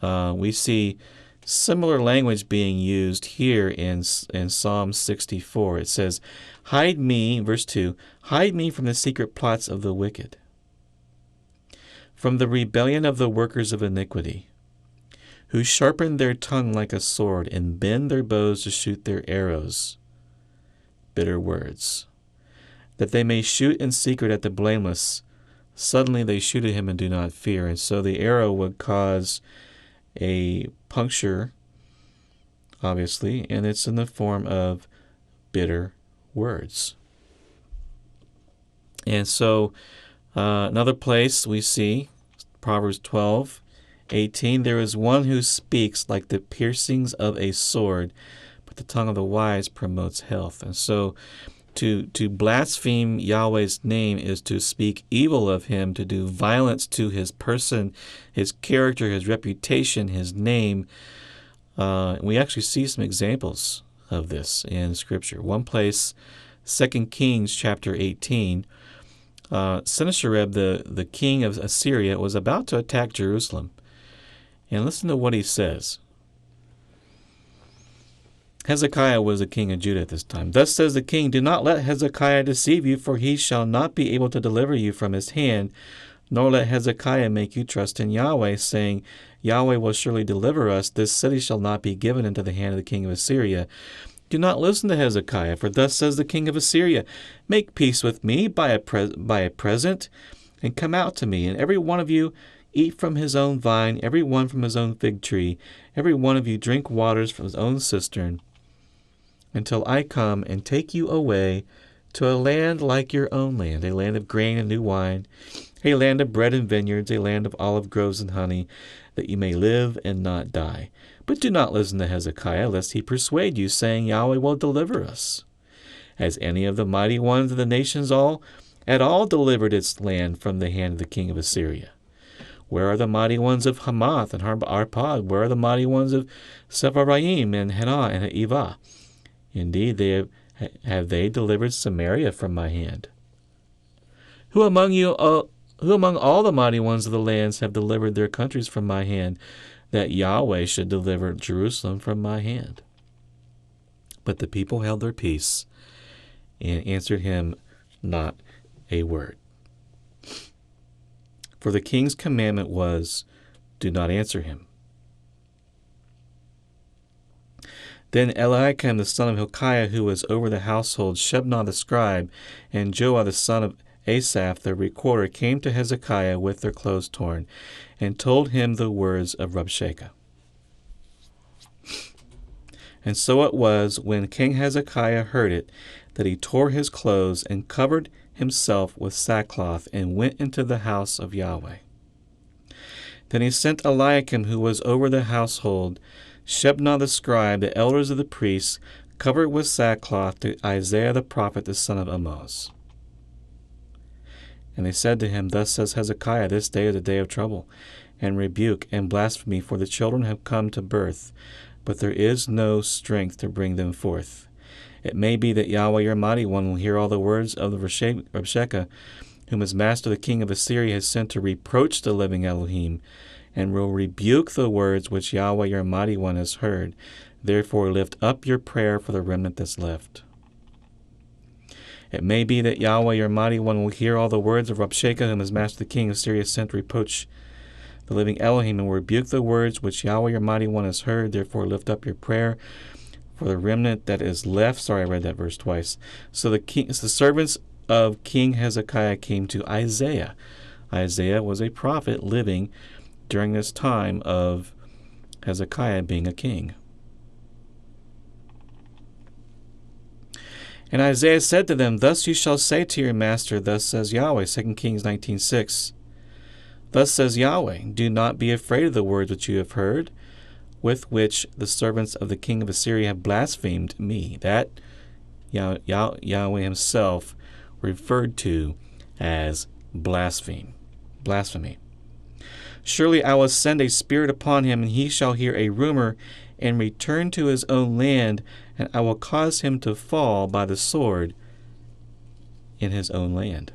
A: We see similar language being used here in Psalm 64. It says, hide me, verse 2, hide me from the secret plots of the wicked, from the rebellion of the workers of iniquity, who sharpen their tongue like a sword and bend their bows to shoot their arrows. Bitter words, that they may shoot in secret at the blameless. Suddenly they shoot at him and do not fear. And so the arrow would cause a puncture, obviously, and it's in the form of bitter words. And so another place we see, Proverbs 12:18, there is one who speaks like the piercings of a sword, but the tongue of the wise promotes health. And so to blaspheme Yahweh's name is to speak evil of him, to do violence to his person, his character, his reputation, his name. We actually see some examples of this in Scripture. One place, 2 Kings chapter 18, Sennacherib, the king of Assyria, was about to attack Jerusalem. And listen to what he says. Hezekiah was the king of Judah at this time. Thus says the king, do not let Hezekiah deceive you, for he shall not be able to deliver you from his hand, nor let Hezekiah make you trust in Yahweh, saying, Yahweh will surely deliver us. This city shall not be given into the hand of the king of Assyria. Do not listen to Hezekiah, for thus says the king of Assyria, make peace with me by a present, and come out to me, and every one of you eat from his own vine, every one from his own fig tree, every one of you drink waters from his own cistern, until I come and take you away to a land like your own land, a land of grain and new wine, a land of bread and vineyards, a land of olive groves and honey, that you may live and not die. But do not listen to Hezekiah, lest he persuade you, saying, Yahweh will deliver us. Has any of the mighty ones of the nations at all delivered its land from the hand of the king of Assyria? Where are the mighty ones of Hamath and Arpad? Where are the mighty ones of Sepharvaim and Hena and Ivah? Indeed, have they delivered Samaria from my hand? Who among all the mighty ones of the lands have delivered their countries from my hand, that Yahweh should deliver Jerusalem from my hand? But the people held their peace and answered him not a word. For the king's commandment was, do not answer him. Then Eliakim the son of Hilkiah, who was over the household, Shebna the scribe, and Joah the son of Asaph the recorder, came to Hezekiah with their clothes torn, and told him the words of Rabshakeh. And so it was, when King Hezekiah heard it, that he tore his clothes and covered himself with sackcloth, and went into the house of Yahweh. Then he sent Eliakim, who was over the household, Shebna the scribe, the elders of the priests, covered with sackcloth, to Isaiah the prophet, the son of Amoz. And they said to him, thus says Hezekiah, this day is a day of trouble, and rebuke, and blasphemy, for the children have come to birth, but there is no strength to bring them forth. It may be that Yahweh your mighty one will hear all the words of the Rabshakeh, whom his master the king of Assyria has sent to reproach the living Elohim, and will rebuke the words which Yahweh your mighty one has heard. Therefore lift up your prayer for the remnant that's left. It may be that Yahweh your mighty one will hear all the words of Rabshakeh, whom his master the king of Assyria has sent to reproach the living Elohim, and rebuke the words which Yahweh your mighty one has heard. Therefore lift up your prayer for the remnant that is left. Sorry, I read that verse twice. So the servants of King Hezekiah came to Isaiah. Isaiah was a prophet living during this time of Hezekiah being a king. And Isaiah said to them, Thus you shall say to your master, Thus says Yahweh, 2 Kings 19:6. Thus says Yahweh, Do not be afraid of the words which you have heard, with which the servants of the king of Assyria have blasphemed me. That Yahweh himself referred to as blasphemy. Surely I will send a spirit upon him, and he shall hear a rumor and return to his own land, and I will cause him to fall by the sword in his own land.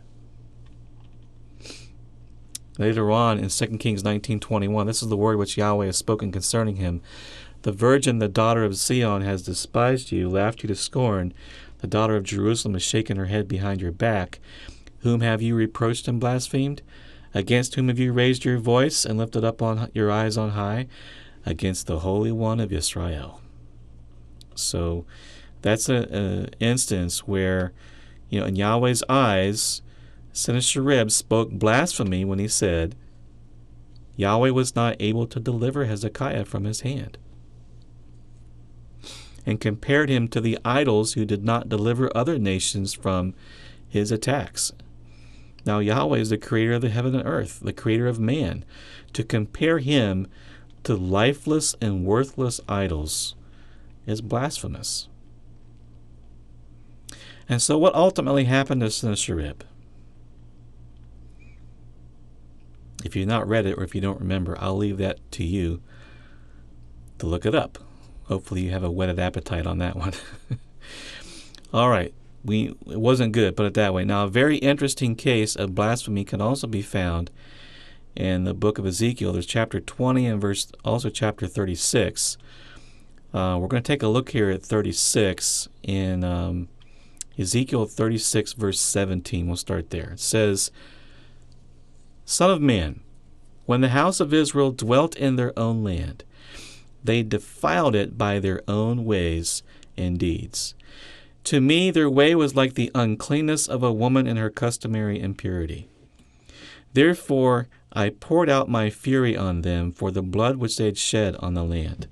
A: Later on in 2 Kings 19:21, this is the word which Yahweh has spoken concerning him. The virgin, the daughter of Zion, has despised you, laughed you to scorn. The daughter of Jerusalem has shaken her head behind your back. Whom have you reproached and blasphemed? Against whom have you raised your voice and lifted up on your eyes on high? Against the Holy One of Israel. So that's an instance where, in Yahweh's eyes, Sennacherib spoke blasphemy when he said Yahweh was not able to deliver Hezekiah from his hand, and compared him to the idols who did not deliver other nations from his attacks. Now Yahweh is the creator of the heaven and earth, the creator of man. To compare him to lifeless and worthless idols is blasphemous. And so what ultimately happened to Sennacherib? If you've not read it, or if you don't remember, I'll leave that to you to look it up. Hopefully you have a whetted appetite on that one. All right. It wasn't good, put it that way. Now, a very interesting case of blasphemy can also be found in the book of Ezekiel. There's chapter 20 and also chapter 36. We're going to take a look here at 36 in Ezekiel 36, verse 17. We'll start there. It says, Son of man, when the house of Israel dwelt in their own land, they defiled it by their own ways and deeds. To me, their way was like the uncleanness of a woman in her customary impurity. Therefore, I poured out my fury on them for the blood which they had shed on the land,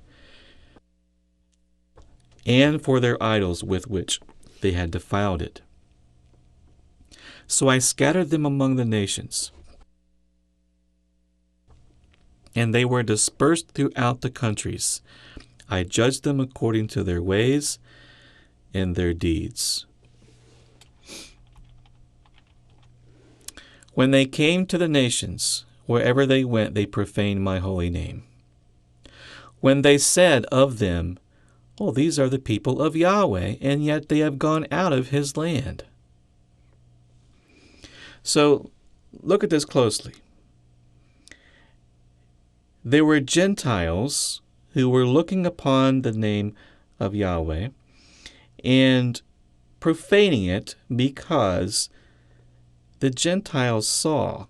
A: and for their idols with which they had defiled it. So I scattered them among the nations, and they were dispersed throughout the countries. I judged them according to their ways and their deeds. When they came to the nations, wherever they went, they profaned my holy name. When they said of them, Oh, these are the people of Yahweh, and yet they have gone out of his land. So, look at this closely. There were Gentiles who were looking upon the name of Yahweh and profaning it because the Gentiles saw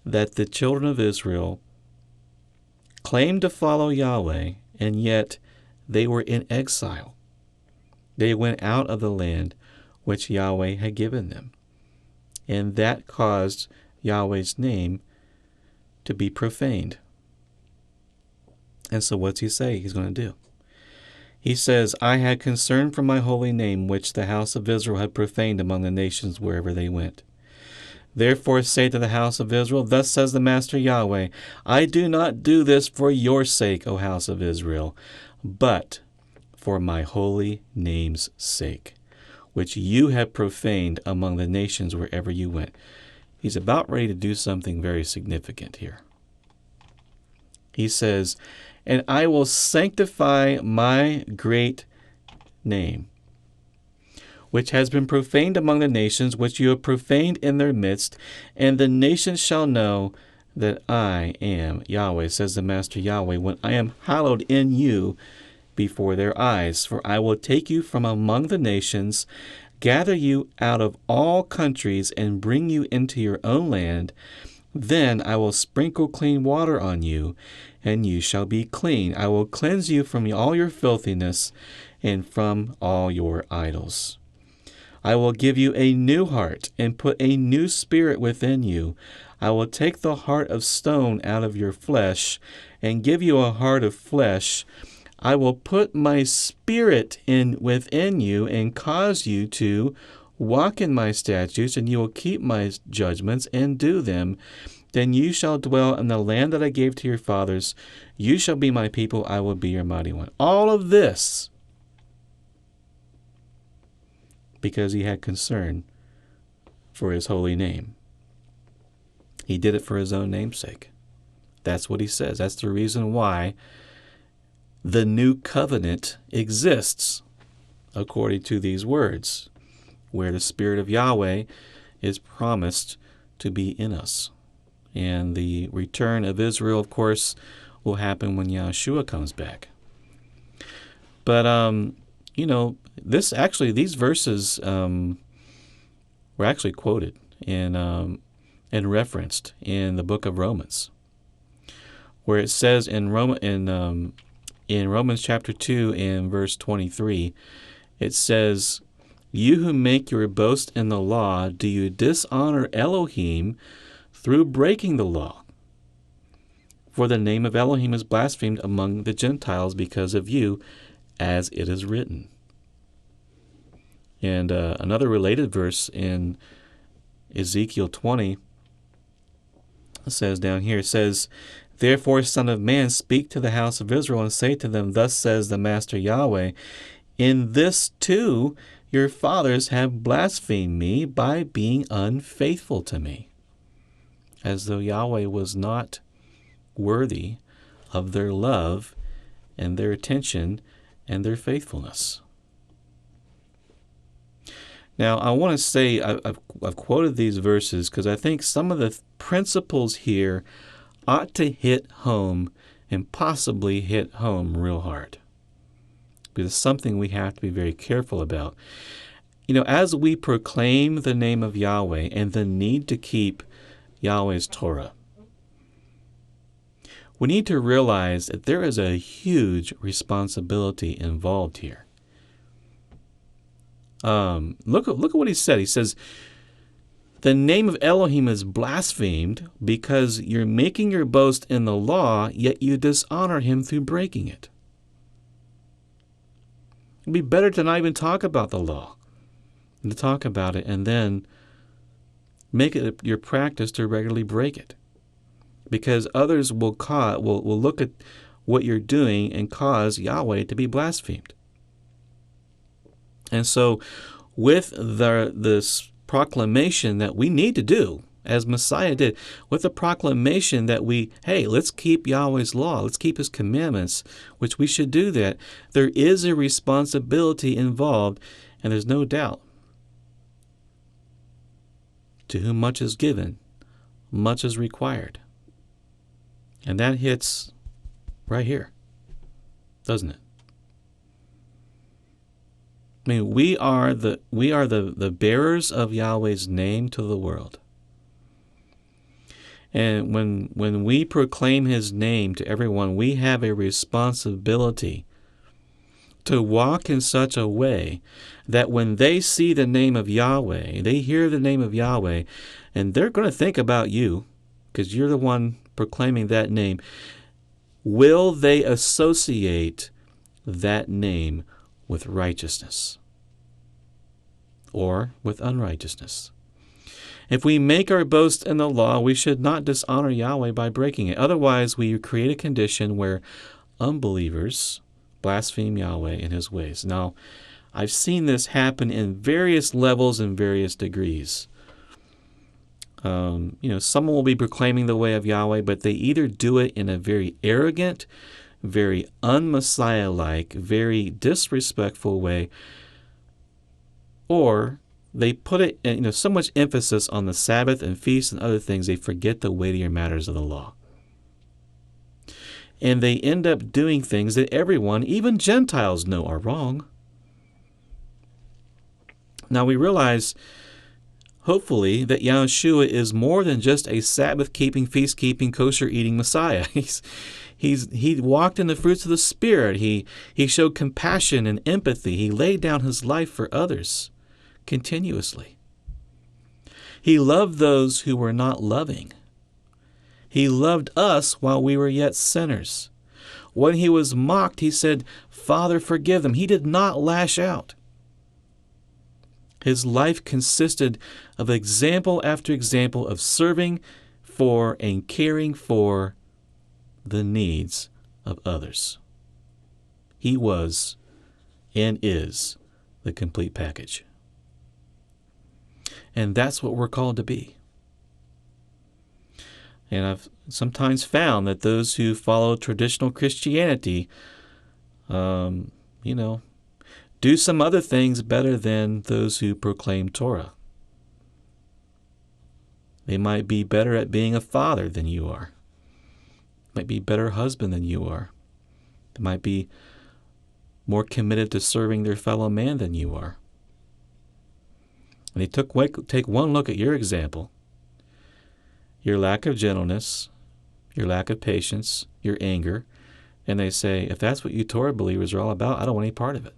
A: that the children of Israel claimed to follow Yahweh, and yet they were in exile. They went out of the land which Yahweh had given them, and that caused Yahweh's name to be profaned. And so what's he say he's going to do? He says, I had concern for my holy name, which the house of Israel had profaned among the nations wherever they went. Therefore say to the house of Israel, Thus says the Master Yahweh, I do not do this for your sake, O house of Israel, but for my holy name's sake, which you have profaned among the nations wherever you went. He's about ready to do something very significant here. He says, And I will sanctify my great name, which has been profaned among the nations, which you have profaned in their midst, and the nations shall know that I am Yahweh, says the Master Yahweh, when I am hallowed in you before their eyes. For I will take you from among the nations, gather you out of all countries, and bring you into your own land, Then I will sprinkle clean water on you, and you shall be clean. I will cleanse you from all your filthiness and from all your idols. I will give you a new heart and put a new spirit within you. I will take the heart of stone out of your flesh and give you a heart of flesh. I will put my spirit within you and cause you to walk in my statutes, and you will keep my judgments and do them. Then you shall dwell in the land that I gave to your fathers. You shall be my people. I will be your mighty one. All of this because he had concern for his holy name. He did it for his own namesake. That's what he says. That's the reason why the new covenant exists, according to these words, where the Spirit of Yahweh is promised to be in us. And the return of Israel, of course, will happen when Yahushua comes back. But, these verses were actually quoted and referenced in the book of Romans, where it says in Romans chapter 2 and verse 23, it says, "You who make your boast in the law, do you dishonor Elohim through breaking the law? For the name of Elohim is blasphemed among the Gentiles because of you, as it is written." And another related verse in Ezekiel 20 says down here, it says, "Therefore, Son of man, speak to the house of Israel and say to them, Thus says the Master Yahweh, in this too your fathers have blasphemed me by being unfaithful to me." As though Yahweh was not worthy of their love and their attention and their faithfulness. Now, I want to say I've quoted these verses because I think some of the principles here ought to hit home and possibly hit home real hard. Because it's something we have to be very careful about. As we proclaim the name of Yahweh and the need to keep Yahweh's Torah, we need to realize that there is a huge responsibility involved here. Look at what he said. He says, the name of Elohim is blasphemed because you're making your boast in the law, yet you dishonor him through breaking it. It'd be better to not even talk about the law than to talk about it and then make it your practice to regularly break it. Because others will look at what you're doing and cause Yahweh to be blasphemed. And so with this proclamation that we need to do, as Messiah did, with the proclamation that let's keep Yahweh's law, let's keep his commandments, which we should do that, there is a responsibility involved, and there's no doubt. To whom much is given, much is required. And that hits right here, doesn't it? I mean, we are the bearers of Yahweh's name to the world. And when we proclaim his name to everyone, we have a responsibility to walk in such a way that when they see the name of Yahweh, they hear the name of Yahweh, and they're going to think about you, because you're the one proclaiming that name. Will they associate that name with righteousness or with unrighteousness? If we make our boast in the law, we should not dishonor Yahweh by breaking it. Otherwise, we create a condition where unbelievers blaspheme Yahweh in his ways. Now, I've seen this happen in various levels and various degrees. Someone will be proclaiming the way of Yahweh, but they either do it in a very arrogant, very un-Messiah-like, very disrespectful way, or they put it in, so much emphasis on the Sabbath and feasts and other things, they forget the weightier matters of the law. And they end up doing things that everyone, even Gentiles, know are wrong. Now we realize hopefully, that Yahushua is more than just a Sabbath-keeping, feast-keeping, kosher-eating Messiah. He walked in the fruits of the Spirit. He showed compassion and empathy. He laid down his life for others continuously. He loved those who were not loving. He loved us while we were yet sinners. When he was mocked, he said, "Father, forgive them." He did not lash out. His life consisted of example after example of serving for and caring for the needs of others. He was and is the complete package. And that's what we're called to be. And I've sometimes found that those who follow traditional Christianity, do some other things better than those who proclaim Torah. They might be better at being a father than you are. Might be a better husband than you are. They might be more committed to serving their fellow man than you are. And they take one look at your example, your lack of gentleness, your lack of patience, your anger, and they say, if that's what you Torah believers are all about, I don't want any part of it.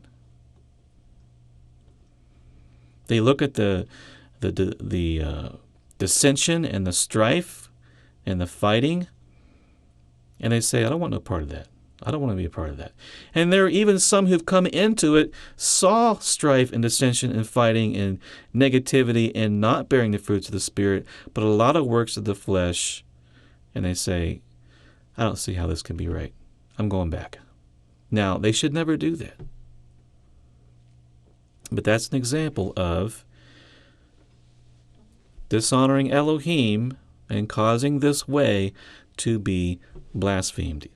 A: They look at the dissension and the strife and the fighting, and they say, I don't want no part of that. I don't want to be a part of that. And there are even some who've come into it, saw strife and dissension and fighting and negativity and not bearing the fruits of the Spirit, but a lot of works of the flesh, and they say, I don't see how this can be right. I'm going back. Now, they should never do that. But that's an example of dishonoring Elohim and causing this way to be blasphemed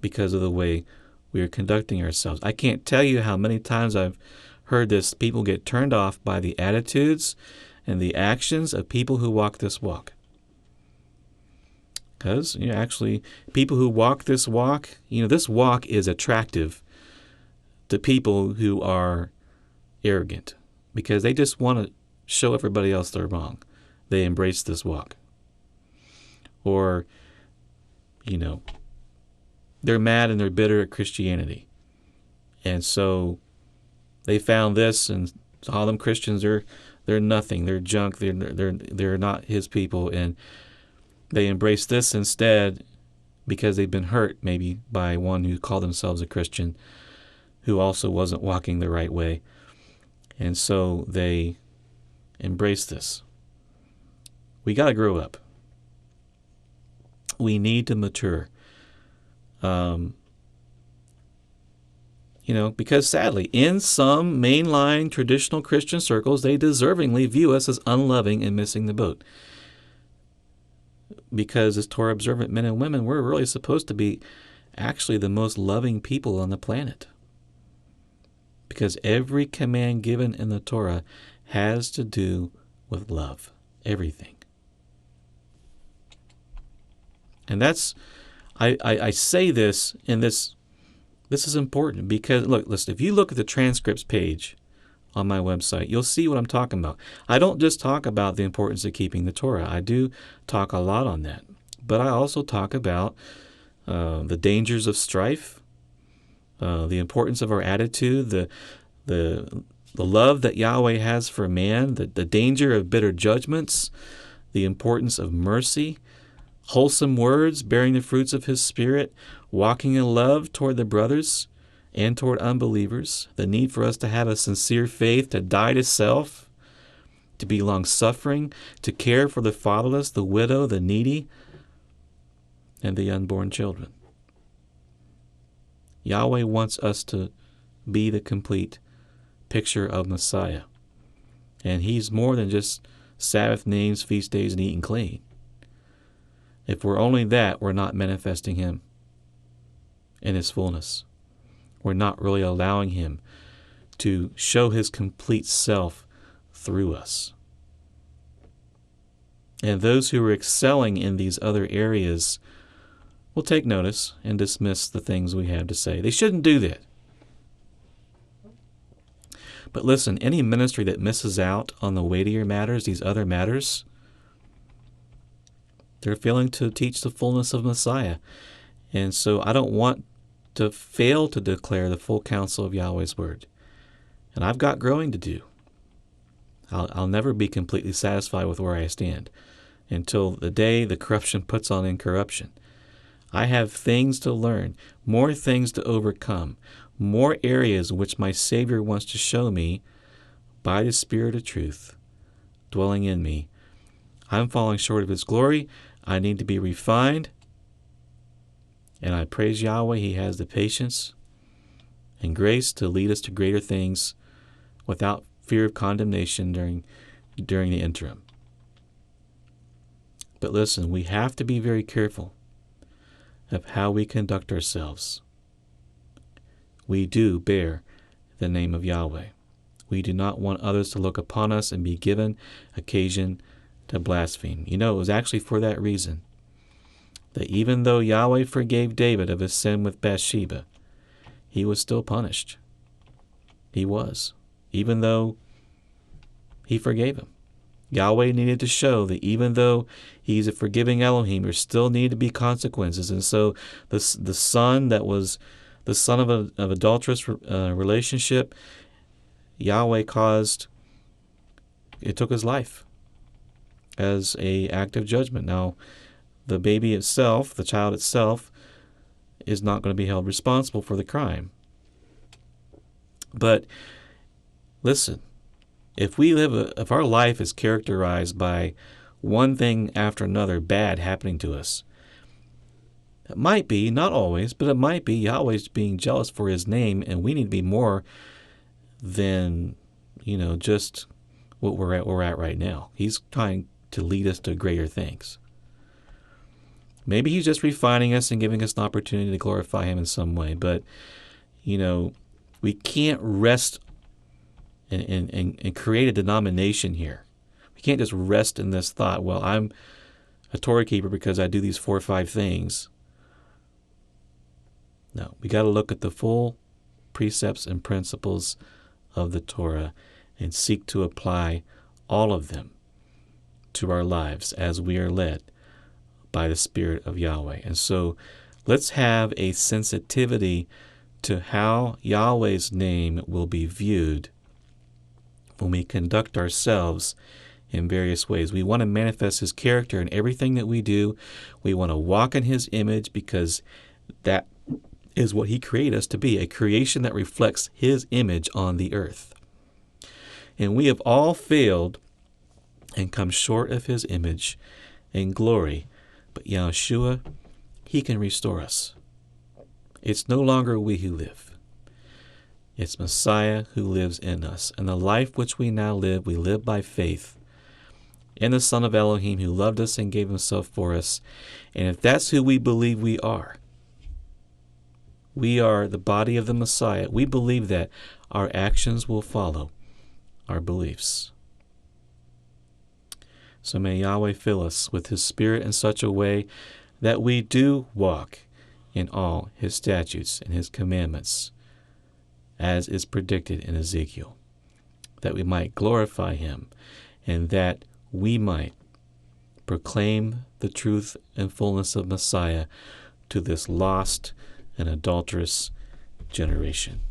A: because of the way we are conducting ourselves. I can't tell you how many times I've heard this. People get turned off by the attitudes and the actions of people who walk this walk. Because, actually, people who walk this walk, this walk is attractive to people who are arrogant because they just want to show everybody else they're wrong. They embrace this walk. Or, they're mad and they're bitter at Christianity. And so they found this, and all them Christians they're nothing. They're junk. They're not his people, and they embrace this instead because they've been hurt maybe by one who called themselves a Christian who also wasn't walking the right way. And so they embrace this. We got to grow up. We need to mature. Because sadly, in some mainline traditional Christian circles, they deservingly view us as unloving and missing the boat. Because as Torah observant men and women, we're really supposed to be actually the most loving people on the planet. Because every command given in the Torah has to do with love. Everything. And that's, I say this, and this is important because, listen, if you look at the transcripts page on my website, you'll see what I'm talking about. I don't just talk about the importance of keeping the Torah. I do talk a lot on that. But I also talk about the dangers of strife, the importance of our attitude, the love that Yahweh has for man, the danger of bitter judgments, the importance of mercy, wholesome words, bearing the fruits of his Spirit, walking in love toward the brothers and toward unbelievers, the need for us to have a sincere faith, to die to self, to be long-suffering, to care for the fatherless, the widow, the needy, and the unborn children. Yahweh wants us to be the complete picture of Messiah. And he's more than just Sabbath names, feast days, and eating clean. If we're only that, we're not manifesting him in his fullness. We're not really allowing him to show his complete self through us. And those who are excelling in these other areas will take notice and dismiss the things we have to say. They shouldn't do that. But listen, any ministry that misses out on the weightier matters, these other matters, they're failing to teach the fullness of Messiah. And so I don't want to fail to declare the full counsel of Yahweh's word. And I've got growing to do. I'll never be completely satisfied with where I stand until the day the corruption puts on incorruption. I have things to learn, more things to overcome, more areas in which my Savior wants to show me by the Spirit of truth dwelling in me. I'm falling short of His glory. I need to be refined. And I praise Yahweh. He has the patience and grace to lead us to greater things without fear of condemnation during the interim. But listen, we have to be very careful of how we conduct ourselves. We do bear the name of Yahweh. We do not want others to look upon us and be given occasion to blaspheme. You know, it was actually for that reason that even though Yahweh forgave David of his sin with Bathsheba, he was still punished. He was, even though he forgave him. Yahweh needed to show that even though he's a forgiving Elohim, there still need to be consequences. And so the son that was the son of an adulterous relationship, Yahweh caused, it took his life as an act of judgment. Now, the baby itself, the child itself, is not going to be held responsible for the crime. But listen, if our life is characterized by one thing after another bad happening to us, it might be, not always, but it might be Yahweh's being jealous for His name, and we need to be more than, just what we're at right now. He's trying to lead us to greater things. Maybe He's just refining us and giving us an opportunity to glorify Him in some way, but, we can't rest and create a denomination here. We can't just rest in this thought, well, I'm a Torah keeper because I do these 4 or 5 things. No, we got to look at the full precepts and principles of the Torah and seek to apply all of them to our lives as we are led by the Spirit of Yahweh. And so let's have a sensitivity to how Yahweh's name will be viewed when we conduct ourselves in various ways. We want to manifest His character in everything that we do. We want to walk in His image because that is what He created us to be, a creation that reflects His image on the earth. And we have all failed and come short of His image and glory. But Yahushua, He can restore us. It's no longer we who live. It's Messiah who lives in us. And the life which we now live, we live by faith in the Son of Elohim who loved us and gave Himself for us. And if that's who we believe we are the body of the Messiah, we believe that our actions will follow our beliefs. So may Yahweh fill us with His Spirit in such a way that we do walk in all His statutes and His commandments, as is predicted in Ezekiel, that we might glorify Him and that we might proclaim the truth and fullness of Messiah to this lost and adulterous generation.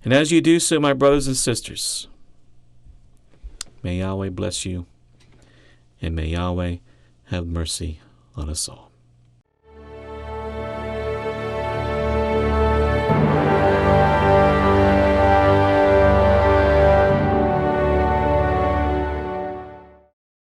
A: And as you do so, my brothers and sisters, may Yahweh bless you, and may Yahweh have mercy on us all.